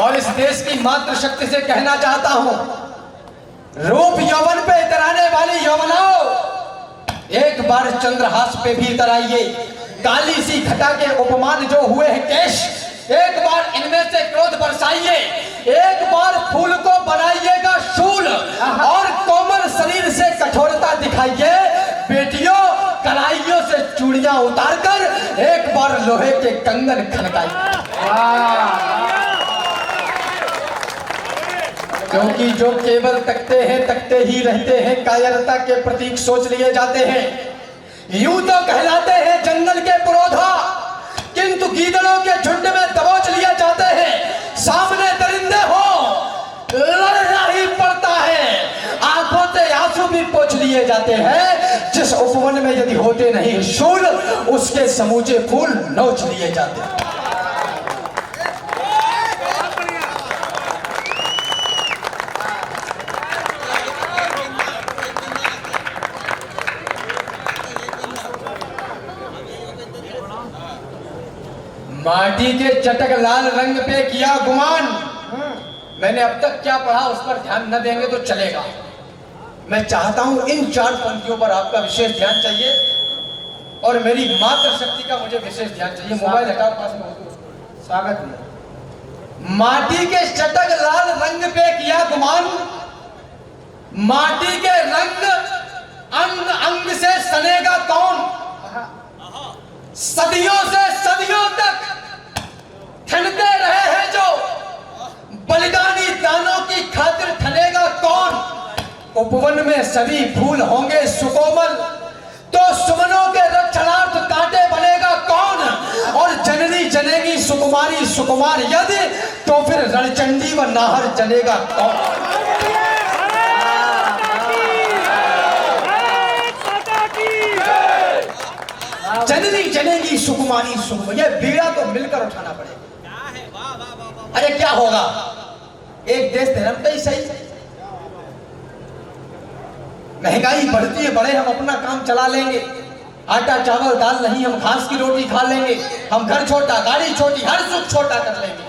और इस देश की मातृ शक्ति से कहना चाहता हूं, रूप यौवन पे इतराने वाली यौवना एक बार चंद्रहास पे भी तराइए, काली सी घटा के उपमान जो हुए हैं केश, एक बार इनमें से क्रोध बरसाइए, एक बार फूल को बनाइएगा शूल और कोमल शरीर से कठोरता दिखाइए। बेटियों कलाइयों से चूड़ियां उतारकर एक बार लोहे के कंगन खनकाइए। क्योंकि जो केवल तकते ही रहते हैं, कायरता के प्रतीक सोच लिए जाते हैं। यूं तो कहलाते हैं जंगल के पुरोधा, किंतु गीदड़ों के झुंड में दबोच लिए जाते हैं। सामने दरिंदे हो लड़ना ही पड़ता है, आंखों से आंसू भी पोंछ लिए जाते हैं। जिस उपवन में यदि होते नहीं शूल, उसके समूचे फूल नोच लिए जाते हैं। माटी के चटक लाल रंग पे किया गुमान। मैंने अब तक क्या पढ़ा उस पर ध्यान न देंगे तो चलेगा। मैं चाहता हूं इन 4 पंक्तियों पर आपका विशेष ध्यान चाहिए और मेरी मात्र शक्ति का मुझे विशेष ध्यान चाहिए। मोबाइल हटाओ पास में। स्वागत है। माटी के चटक लाल रंग पे किया गुमान, माटी के रंग अंग अंग से सनेगा कौन। सदियों से सदियों तक ठनते रहे हैं जो, बलिदानी दानों की खातिर ठनेगा कौन। उपवन में सभी फूल होंगे सुकोमल, तो सुमनों के रक्षणार्थ कांटे बनेगा कौन। और जननी जनेगी सुकुमारी सुकुमार यदि, तो फिर रणचंडी व नाहर जनेगा कौन। जननी जनेगी सुकुमारी सुकुमार, यह बीड़ा तो मिलकर उठाना पड़ेगा। अरे क्या होगा, एक देश धर्म ही सही। महंगाई बढ़ती है, बड़े हम अपना काम चला लेंगे। आटा चावल दाल नहीं, हम घास की रोटी खा लेंगे। हम घर छोटा गाड़ी छोटी, हर सुख छोटा कर लेंगे।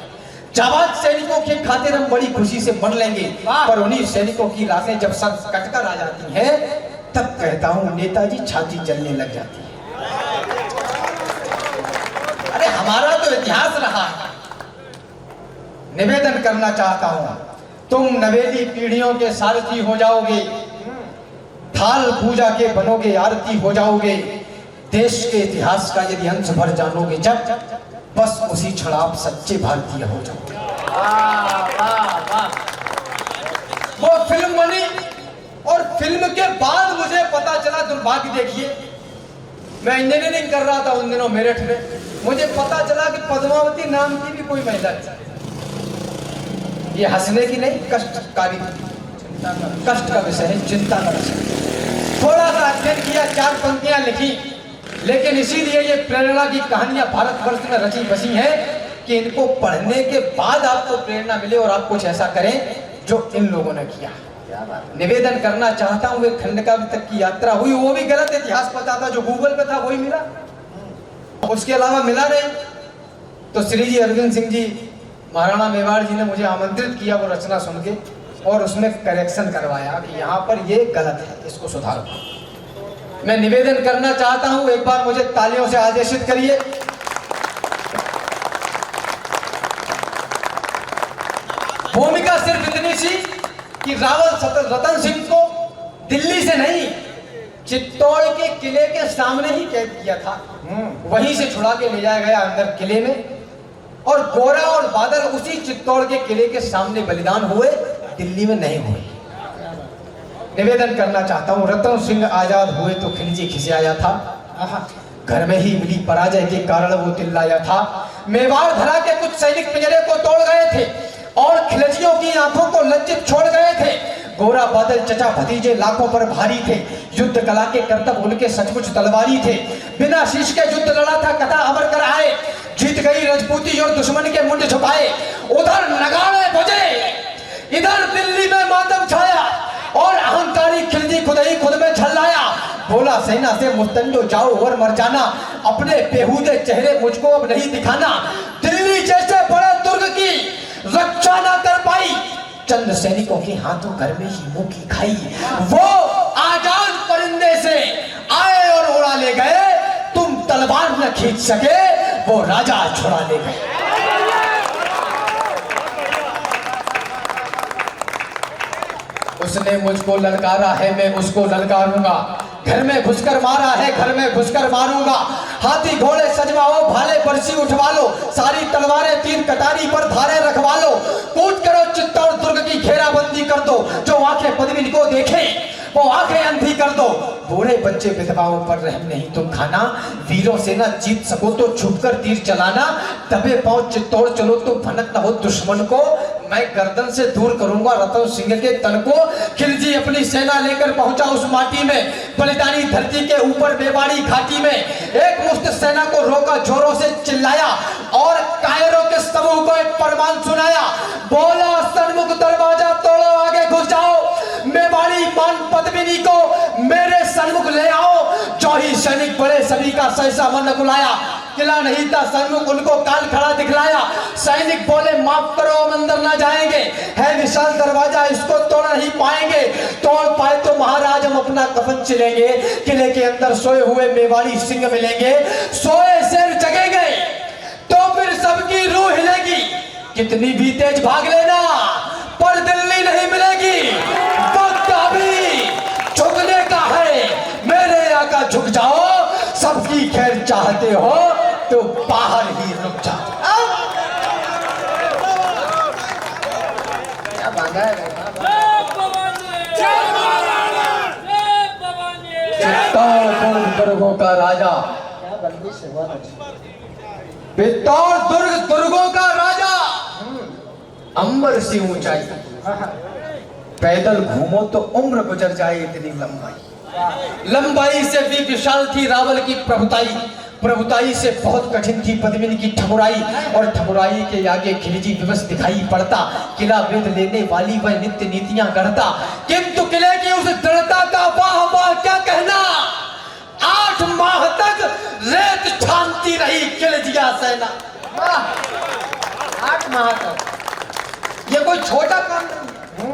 जाबाज सैनिकों की खातिर हम बड़ी खुशी से बन लेंगे। पर उन्हीं सैनिकों की लाशें जब सब कटकर आ जाती हैं, तब कहता हूं नेताजी छाती जलने लग जाती है। अरे हमारा तो इतिहास रहा है। निवेदन करना चाहता हूं, तुम नवेली पीढ़ियों के सारथी हो जाओगे, थाल पूजा के बनोगे, आरती हो जाओगे। देश के इतिहास का यदि अंश भर जानोगे जब, बस उसी क्षण आप सच्चे भारतीय हो जाओगे। वो फिल्म बनी और फिल्म के बाद मुझे पता चला, दुर्भाग्य देखिए, मैं इंजीनियरिंग कर रहा था उन दिनों मेरठ में, मुझे पता चला कि पद्मावती नाम की भी कोई महिला थी। ये हंसने की नहीं, कष्टकारी, कष्ट का विषय है, चिंता का विषय। थोड़ा सा अध्ययन किया, 4 पंक्तियां लिखी, लेकिन इसीलिए ये प्रेरणा की कहानियां भारतवर्ष में रची बसी हैं कि इनको पढ़ने के बाद आपको प्रेरणा मिले और आप कुछ ऐसा करें जो इन लोगों ने किया। निवेदन करना चाहता हूं, एक खंडका तक की यात्रा हुई, वो भी गलत इतिहास पता था, जो गूगल पे था वही मिला, उसके अलावा मिला नहीं। तो श्री जी अरविंद सिंह जी महाराणा मेवाड़ जी ने मुझे आमंत्रित किया वो रचना सुन के, और उसमें करेक्शन करवाया कि यहाँ पर ये गलत है, इसको सुधारो। मैं निवेदन करना चाहता हूं, एक बार मुझे तालियों से आदेशित करिए। भूमिका सिर्फ इतनी सी कि रावल रतन सिंह को दिल्ली से नहीं, चित्तौड़ के किले के सामने ही कैद किया था। वहीं से छुड़ा के ले जाया गया अंदर किले में, और गोरा और बादल उसी चित्तौड़ के किले के सामने बलिदान हुए, दिल्ली में नहीं हुए। निवेदन करना चाहता हूं, रतन सिंह आजाद हुए तो खिलजी खिसियाया था, घर में ही मिली पराजय के कारण वो चिल्लाया था। मेवाड़ धरा के कुछ सैनिक पिंजरे को तोड़ गए थे और खिलजियों की आंखों को लज्जित छोड़ गए थे। गोरा बादल चचा भतीजे लाखों पर भारी थे, युद्ध कला के करतब उनके सचमुच तलवारी थे। बिना शीश के युद्ध लड़ा था, कथा अमर कर आए, जीत गई राजपूती और दुश्मन के मुंड छुपाए। उधर नगाड़े बजे, इधर दिल्ली में मातम छाया, और अहंकारी खिलजी खुद ही खुद में झल्लाया। बोला सेना से मुस्तंडो जाओ और मर जाना, अपने बेहूदे चेहरे मुझको अब नहीं दिखाना। दिल्ली जैसे बड़े दुर्ग की रक्षा न कर पाई, चंद सैनिकों के हाथों घर में ही मुंह की खाई। वो आजाद परिंदे से आए और गए, तुम तलवार न खींच सके, वो राजा छुड़ा ले गए। उसने मुझको ललकारा है, मैं उसको ललकारूंगा। घर में घुसकर मारा है, घर में घुसकर मारूंगा। हाथी घोड़े सजवाओ, भाले बरसी उठवा लो, सारी तलवारें तीर कटारी पर धारे रखवा लो। कूच करो चित्तौड़ दुर्ग की, घेराबंदी कर दो, जो आंखें पद्मिनी को देखे वो आंखें अंधी कर दो। बूढ़े बच्चे विधवाओं पर रहम नहीं तुम खाना, वीरों से ना जीत सको तो छुपकर तीर चलाना। दबे पांव चित्तौड़ चलो तो भनक न हो दुश्मन को, मैं गर्दन से दूर करूंगा रतन सिंह के तन को। खिलजी अपनी सेना लेकर पहुंचा उस माटी में, बलिदानी धरती के ऊपर मेवाड़ी घाटी में। एक मुश्त सेना को रोका, जोरों से चिल्लाया और कायरों के समूह को एक फरमान सुनाया। बोला सन्मुख दरवाजा तोड़ो, आगे घुस जाओ, मेवाड़ी मान पद्मिनी को मेरे सन्मुख ले आओ। जो ही सैनिक बड़े सभी का सहसा मन बुलाया, किला नहीं था सन्मुख उनको काल खड़ा दिखलाया। सैनिक बोले माफ करो, हम अंदर ना जाएंगे, है विशाल दरवाजा, इसको तोड़ नहीं पाएंगे। तोड़ पाए तो महाराज हम अपना कफन चलेंगे, किले के अंदर सोए हुए मेवाड़ी सिंह मिलेंगे। सोए शेर जगेंगे तो फिर सबकी रूह हिलेगी, कितनी भी तेज भाग लेना पर दिल्ली नहीं मिलेगी। वक्त अभी झुकने का है, मेरे आका झुक जाओ। सबकी खैर चाहते हो तो बाहर ही रुक जाओ। क्या बांधा है? चित्तौड़ दुर्गों का राजा, क्या बंदिश है, बहुत अच्छा। चित्तौड़ दुर्गों का राजा, अंबर से ऊंचाई, पैदल घूमो तो उम्र गुजर जाए इतनी लंबाई। लंबाई से भी विशाल थी रावल की प्रभुताई, प्रभुताई से बहुत कठिन थी पद्मिनी की ठकुराई, और ठकुराई के आगे खिलजी विवश दिखाई पड़ता। किला वेद लेने वाली वह नित्य नीतियां गढ़ता, किंतु किले की उस दृढ़ता का वाह वाह क्या कहना। 8 माह तक रेत छानती रही खिलजिया सेना। 8 माह तक, ये कोई छोटा काम नहीं।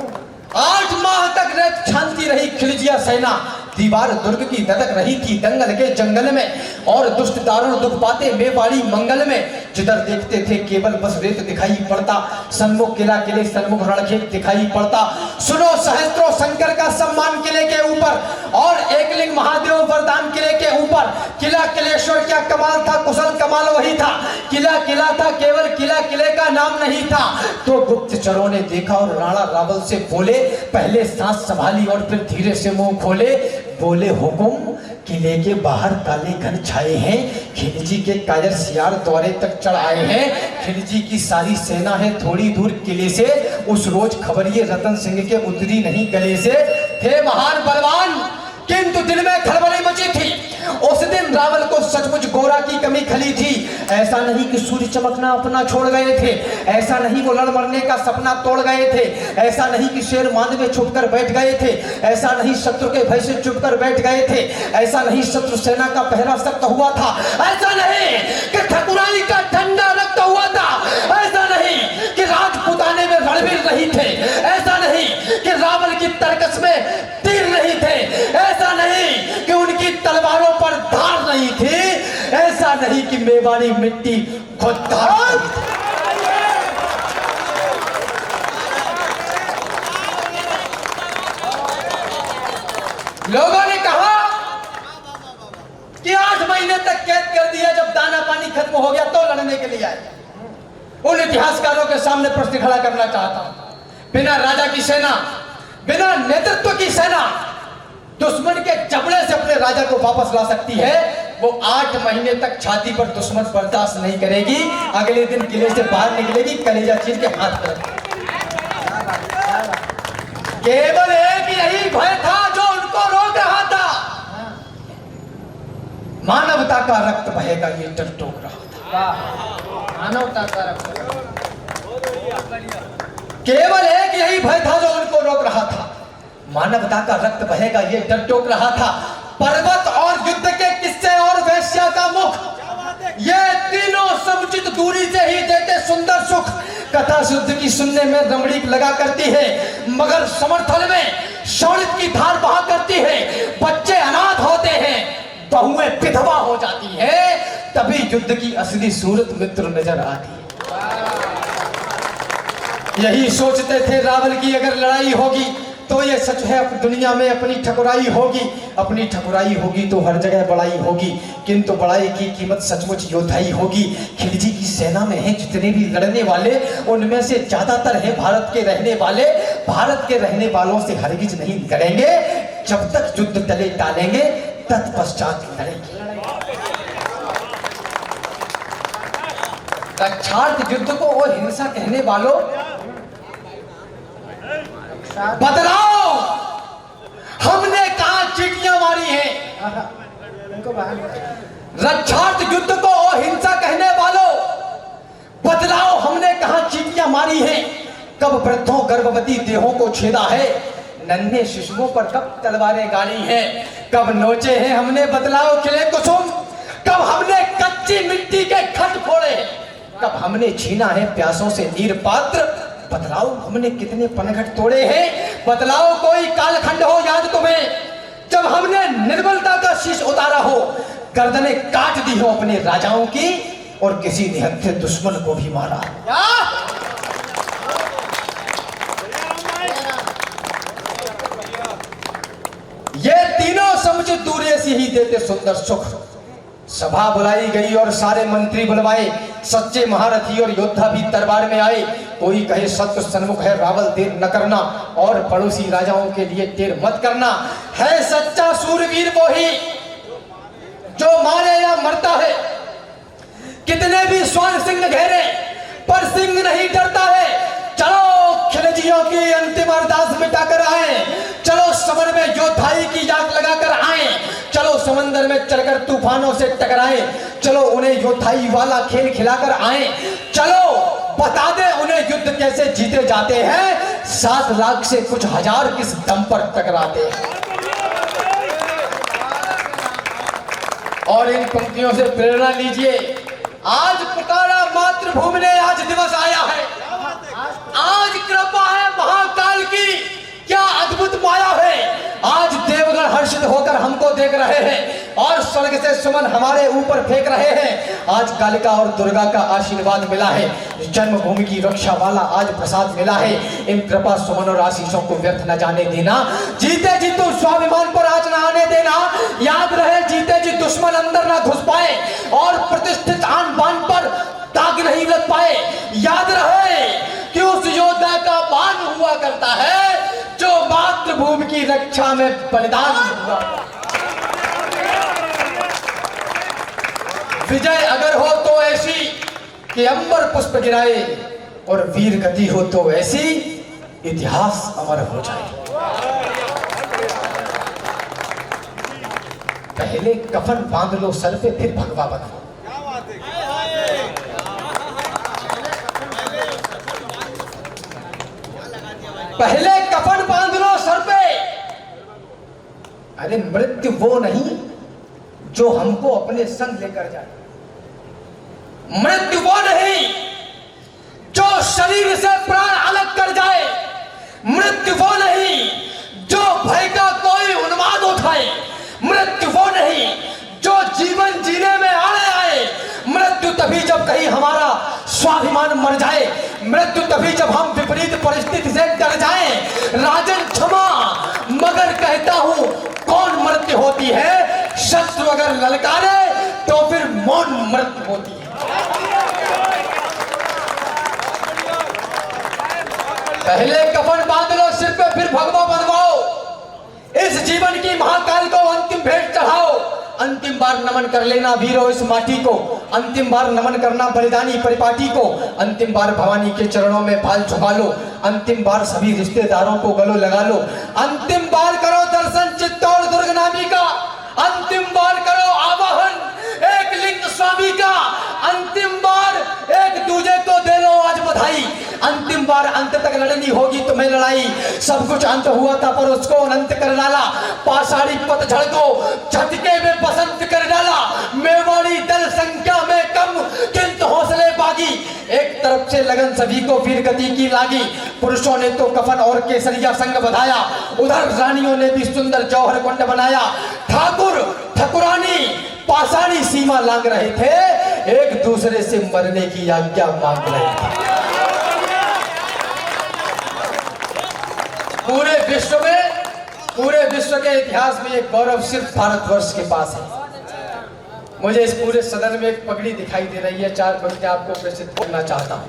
8 माह तक रेत छानती रही खिलजिया सेना। दीवार दुर्ग की ददक रही थी दंगल के जंगल में, और दुष्ट दारुण दुख पाते मेवाड़ी मंगल में। जिधर देखते थे केवल बस रेत दिखाई पड़ता, सन्मुख किला किले सन्मुख रणखेत दिखाई पड़ता। सुनो सहस्त्रों शंकर का सम्मान किले के ऊपर, और एकलिंग महादेव वरदान किले के ऊपर। किला किलेश्वर क्या कमाल था, कुशल कमाल वही था। किला किला था, केवल किला किले का नाम नहीं था। तो गुप्तचरों ने देखा और राणा रावल से बोले, पहले सांस संभाली और फिर धीरे से मुंह खोले। बोले हुकुम, किले के बाहर काले घन छाए हैं, खिलजी के कायर सियार द्वारे तक चढ़ आए हैं। खिलजी की सारी सेना है थोड़ी दूर किले से, उस रोज खबरिए रतन सिंह के उतरी नहीं गले से। थे महान बलवान, किंतु दिल में खलबली मची थी। उस दिन रावल को सचमुच गोरा की कमी खली थी। ऐसा नहीं कि सूर्य चमकना अपना छोड़ गए थे, ऐसा नहीं वो लड़ मरने का सपना तोड़ गए थे, ऐसा नहीं कि शेर मांद में छुपकर बैठ गए थे, ऐसा नहीं शत्रु के भय से चुपकर बैठ गए थे, ऐसा नहीं शत्रु सेना का पहरा सख्त हुआ था, ऐसा नहीं कि ठकुराई का ठंडा रक्त हुआ था, ऐसा नहीं कि राजपुताने में रणवीर नहीं थे, ऐसा नहीं कि रावल की तरकस में तीर नहीं थे, ऐसा नहीं कि उनकी तलवारों पर धार नहीं थी, ऐसा नहीं कि मेवाड़ी मिट्टी खुददार। लोगों ने कहा कि 8 महीने तक कैद कर दिया, जब दाना पानी खत्म हो गया तो लड़ने के लिए आए। उन इतिहासकारों के सामने प्रश्न खड़ा करना चाहता हूं, बिना राजा की सेना, बिना नेतृत्व की सेना दुश्मन के जबड़े से अपने राजा को वापस ला सकती है। वो 8 महीने तक छाती पर दुश्मन बर्दाश्त नहीं करेगी, अगले दिन किले से बाहर निकलेगी, कलेजा चीर के हाथ पर। केवल एक यही भय था जो उनको रोक रहा था, मानवता का रक्त बहेगा, ये डर टोक रहा था। मानवता का रक्त, केवल एक यही भय था जो उनको रोक रहा था, मानवता का रक्त बहेगा, ये डर टोक रहा था। पर्वत और युद्ध के किस्से और वैश्या का मुख, ये तीनों समुचित दूरी से ही देते सुंदर सुख। कथा शुद्ध की सुनने में रमणीक लगा करती है, मगर समर्थन में शौर्य की धार बहा करती है। बच्चे अनाथ होते हैं, बहुएं विधवा हो जाती हैं, तभी युद्ध की असली सूरत मित्र नजर आती है। यही सोचते थे रावल की अगर लड़ाई होगी तो ये सच है दुनिया में अपनी ठकुराई होगी, अपनी ठकुराई होगी तो हर जगह बड़ाई होगी, किंतु बड़ाई की कीमत सचमुच योद्धाई होगी। खिलजी की सेना में हैं जितने भी लड़ने वाले, उनमें से ज्यादातर है भारत के रहने वाले। भारत के रहने वालों से हरगिज नहीं लड़ेंगे, जब तक युद्ध तले टालेंगे तत्पश्चात लड़ेंगे। रक्षार्थ युद्ध को वो हिंसा कहने वालों, बदलाओ हमने कहा चीटियां मारी हैं। रक्षार्थ युद्ध को हिंसा कहने वालों, बदलाओ हमने कहा चीटियां मारी हैं। कब वृद्धों गर्भवती देहों को छेदा है, नन्हे शिशुओं पर कब तलवारें गाड़ी हैं। कब नोचे हैं हमने बदलाओ खिले कुसुम, कब हमने कच्ची मिट्टी के खट फोड़े, कब हमने छीना है प्यासों से नीर पात्र। बदलाओ हमने कितने पनघट तोड़े हैं। बदलाओ कोई कालखंड हो याद तुम्हें, जब हमने निर्बलता का शीश उतारा हो, गर्दनें काट दी हो अपने राजाओं की, और किसी निहत्थे दुश्मन को भी मारा। ये तीनों समझ दूरे से ही देते सुंदर सुख। सभा बुलाई गई और सारे मंत्री बुलवाए, सच्चे महारथी और योद्धा भी दरबार में आए। कोई कहे शत्रु सन्मुख है रावल, देर न करना, और पड़ोसी राजाओं के लिए देर मत करना। है सच्चा सूरवीर वो ही जो मारे या मरता है। कितने भी स्वान सिंह घेरे पर सिंह नहीं डरता है। चलो खिलजियों की अंतिम अरदास मिटा कर आए, चलो समर में योद्धाई की याद लगाकर आए, चलो समंदर में चलकर तूफानों से टकराएं, चलो उन्हें योद्धाई वाला खेल खिलाकर आए, चलो बता दे उन्हें युद्ध कैसे जीते जाते हैं। 7 लाख से कुछ हजार किस दम पर टकराते हैं। और इन पंक्तियों से प्रेरणा लीजिए। आज पुकारा मातृभूमि ने, आज दिवस आया है, आज कृपा है महाकाल की, क्या अद्भुत माया है। आज देवगण हर्षित होकर हमको देख रहे हैं और स्वर्ग से सुमन हमारे ऊपर फेंक रहे हैं। आज कालिका और दुर्गा का आशीर्वाद मिला है, जन्मभूमि की रक्षा वाला आज प्रसाद मिला है। इन कृपा सुमन और आशीषों को व्यर्थ न जाने देना। जीते जी तो स्वाभिमान पर आज न आने देना। याद रहे जीते जी दुश्मन अंदर ना घुस पाए और प्रतिष्ठित आन बान पर दाग नहीं लग पाए। याद रहे कि उस योद्धा का मान हुआ करता है जो मातृभूमि की रक्षा में बलिदान हुआ। विजय अगर हो तो ऐसी कि अंबर पुष्प गिराए, और वीर गति हो तो ऐसी इतिहास अमर हो जाए। पहले कफन बांध लो सर पे, फिर भगवा बनो। पहले कफन बांध लो सर पे। अरे मृत्यु वो नहीं जो हमको अपने संग लेकर जाए, मृत्यु वो नहीं जो शरीर से प्राण अलग कर जाए, मृत्यु वो नहीं जो भय का कोई उन्माद उठाए, मृत्यु वो नहीं जो जीवन जीने में आड़े आए। मृत्यु तभी जब कहीं हमारा स्वाभिमान मर जाए, मृत्यु तभी जब हम विपरीत परिस्थिति से डर जाएं। राजन क्षमा मगर कहता हूं कौन मृत्यु होती है। शत्रु अगर ललकारे तो फिर मौन मृत्यु होती है। पहले कफन बांध लो सिर पे, फिर भगवा बनवाओ। इस जीवन की महाकाल को अंतिम भेंट चढ़ाओ। अंतिम बार नमन कर लेना वीरों इस माटी को, अंतिम बार नमन करना बलिदानी परिपाटी को, अंतिम बार भवानी के चरणों में भाल झुका लो, अंतिम बार सभी रिश्तेदारों को गले लगा लो, अंतिम बार करो दर्शन चित्तौड़ दुर्ग नामी का, अंतिम बार करो आवाहन एक लिंग स्वामी का, अंतिम बार एक दूजे को दे लो आज बधाई। अंतिम बार अंत तक लड़नी होगी तुम्हें लड़ाई। सब कुछ अंत हुआ था पर उसको अनंत कर डाला। पाषाणी पतझड़ को झटके में बसंत कर डाला। मेवाड़ी दल संख्या में कम किंतु हौसले बागी। एक तरफ से लगन सभी को वीर गति की लागी। पुरुषों ने तो कफन और केसरिया संग बधाया, उधर रानियों ने भी सुंदर जौहर कुंड बनाया। ठाकुर ठकुरानी पाषाणी सीमा लांग रहे थे, एक दूसरे से मरने की आज्ञा मांग रहे थे। पूरे विश्व के इतिहास में एक गौरव सिर्फ भारतवर्ष के पास है। मुझे इस पूरे सदन में एक पगड़ी दिखाई दे रही है, 4 पगड़ी आपको प्रेषित करना चाहता हूं।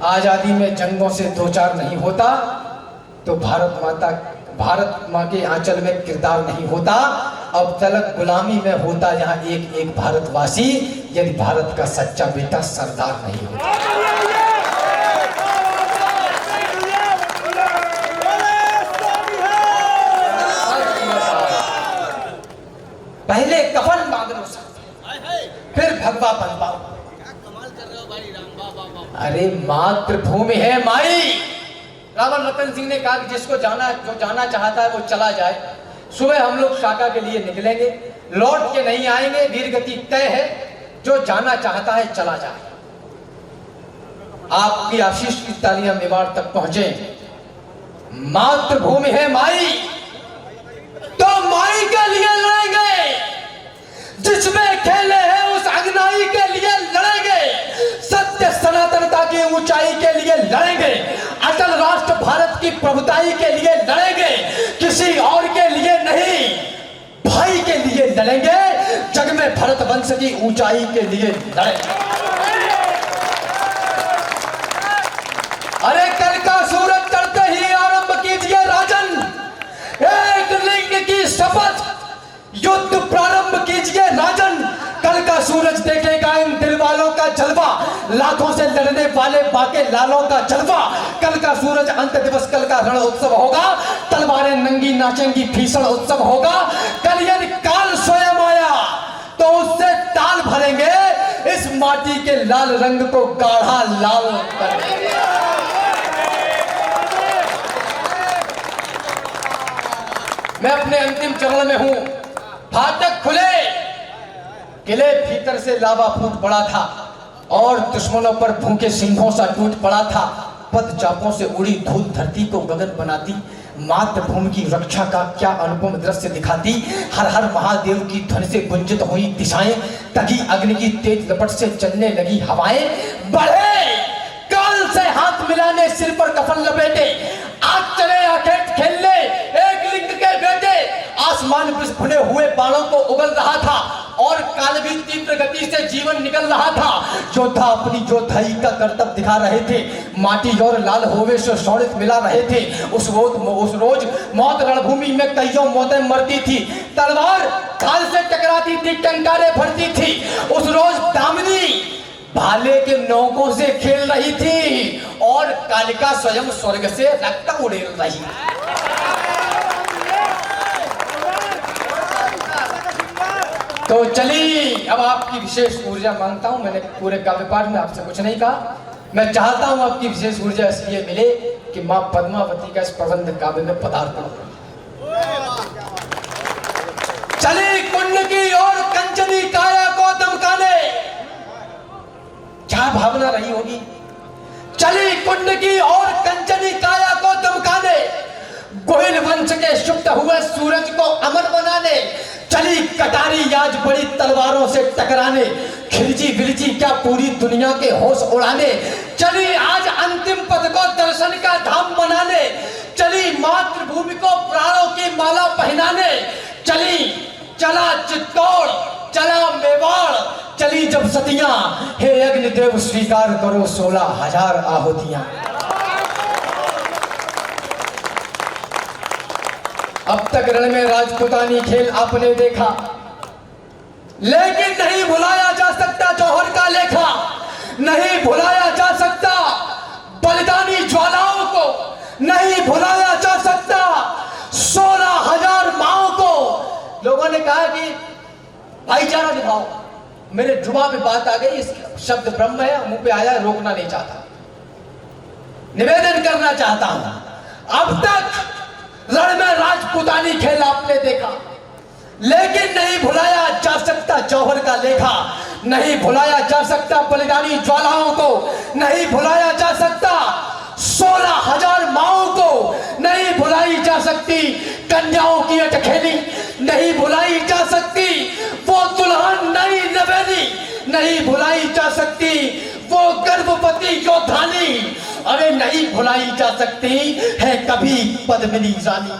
आजादी में जंगों से दो चार नहीं होता तो भारत माँ के आंचल में किरदार नहीं होता। अब तलक गुलामी में होता यहाँ एक एक भारतवासी, यदि भारत का सच्चा बेटा सरदार नहीं होता। पहले कफन बांध लो फिर भगवा बनवाओ। अरे मातृभूमि है माई। रावण रतन सिंह ने कहा कि जो जाना चाहता है वो चला जाए। सुबह हम लोग शाखा के लिए निकलेंगे, लौट के नहीं आएंगे, वीरगति तय है। जो जाना चाहता है चला जाए। आपकी आशीष की तालियां मेवाड़ तक पहुंचे। मातृभूमि है माई तो माई के लिए लड़ेंगे, जिसमें खेले हैं उस अग्नाई के लिए लड़ेंगे, सत्य सनातनता की ऊंचाई के लिए लड़ेंगे, अटल राष्ट्र भारत की प्रभुताई के लिए लड़ेंगे, किसी और के लिए नहीं, भाई के लिए लड़ेंगे, जग में भरत वंश की ऊंचाई के लिए लड़ेंगे। अरे कल का सूरज चढ़ते ही आरंभ कीजिए राजन, एक लिंग की शपथ, युद्ध प्रारंभ कीजिए राजन। कल का सूरज देखेगा इन दिल वालों का जलवा, लाखों से लड़ने वाले बाके लालों का जलवा। कल का सूरज अंत दिवस, कल का रण उत्सव होगा, तलवारें नंगी नाचेंगी, भीषण उत्सव होगा। कल यदि काल स्वयं आया तो उससे ताल भरेंगे, इस माटी के लाल रंग को गाढ़ा लाल करेंगे। मैं अपने अंतिम चरण में हूं। फाटक खुले, किले भीतर से लावा फूट पड़ा था और दुश्मनों पर भूखे सिंहों सा टूट पड़ा था। पद चापों से उड़ी धूल धरती को गगन बनाती, मातृभूमि की रक्षा का क्या अनुपम दृश्य दिखाती। हर हर महादेव की ध्वनि से गुंजित हुई दिशाएं, तगी अग्नि की तेज लपट से चलने लगी हवाएं। बढ़े काल से हाथ मिलाने, सिर पर कफन लपेटे, आज चले आखेट खेलने, एक लिंग के बेटे। आसमान विस्फुटे हुए बाणों को उगल रहा था और काल भी तीव्र गति से जीवन निकल रहा था। योद्धा अपनी योद्धाई का कर्तव्य दिखा रहे थे, माटी और लाल होवे से शौर्य मिला रहे थे। उस रोज मौत रणभूमि में कईयों मौतें मरती थी, तलवार ढाल से टकराती थी, टंकारे भरती थी। उस रोज दामिनी भाले के नौकों से खेल रही थी और कालिका स्वयं स्वर्ग से रक्त उड़ेल रही। तो चली, अब आपकी विशेष ऊर्जा मांगता हूं। मैंने पूरे काव्य पाठ में आपसे कुछ नहीं कहा। मैं चाहता हूं आपकी विशेष ऊर्जा इसलिए मिले कि मां पद्मावती का इस प्रबंध काव्य में पदार्पण हो। चली कुंड की और कंचनी काया को दमकाने, क्या भावना रही होगी। चली कुंड की और कंचनी काया को दमकाने, गोहिल वंश के शुप्त हुए सूरज को अमर बनाने। चली कटारी आज बड़ी तलवारों से टकराने, खिलची बिलची क्या पूरी दुनिया के होश उड़ाने। चली आज अंतिम पद को दर्शन का धाम बनाने, चली मातृभूमि को प्राणों की माला पहनाने। चला चित्तौड़, चला मेवाड़, चली जब सतियां, हे अग्निदेव स्वीकार करो 16,000 आहुतियां। अब तक रण में राजपूतानी खेल आपने देखा, लेकिन नहीं भुलाया जा सकता जौहर का लेखा, नहीं भुलाया जा सकता बलिदानी ज्वालाओं को, नहीं भुलाया जा सकता 16,000 माओं को। लोगों ने कहा कि भाईचारा निभाओ, मेरे जुबा पे बात आ गई, इस शब्द ब्रह्म है, मुंह पे आया, रोकना नहीं चाहता, निवेदन करना चाहता हूं। अब तक रण में राजपूतानी खेल आपने देखा, लेकिन नहीं भुलाया जा सकता जौहर का लेखा, नहीं भुलाया जा सकता बलिदानी ज्वालाओं को, नहीं भुलाया जा सकता 16,000 माओं को नहीं भुलाई जा सकती, कन्याओं की अटखेली नहीं भुलाई जा सकती, वो दुल्हन नई नवेली नहीं भुलाई जा सकती, वो गर्भवती योद्धानी अरे नहीं भुलाई जा सकती है कभी पद्मिनी रानी।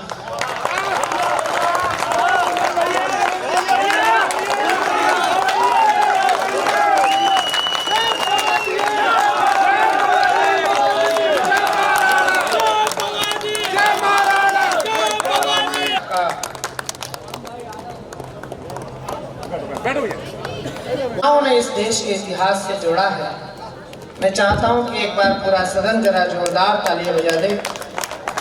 ने इस देश के इतिहास से जोड़ा है। मैं चाहता हूं कि एक बार पूरा सदन जरा जोरदार तालियां बजा दे।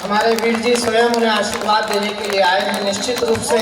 हमारे वीर जी स्वयं उन्हें आशीर्वाद देने के लिए आए हैं, निश्चित रूप से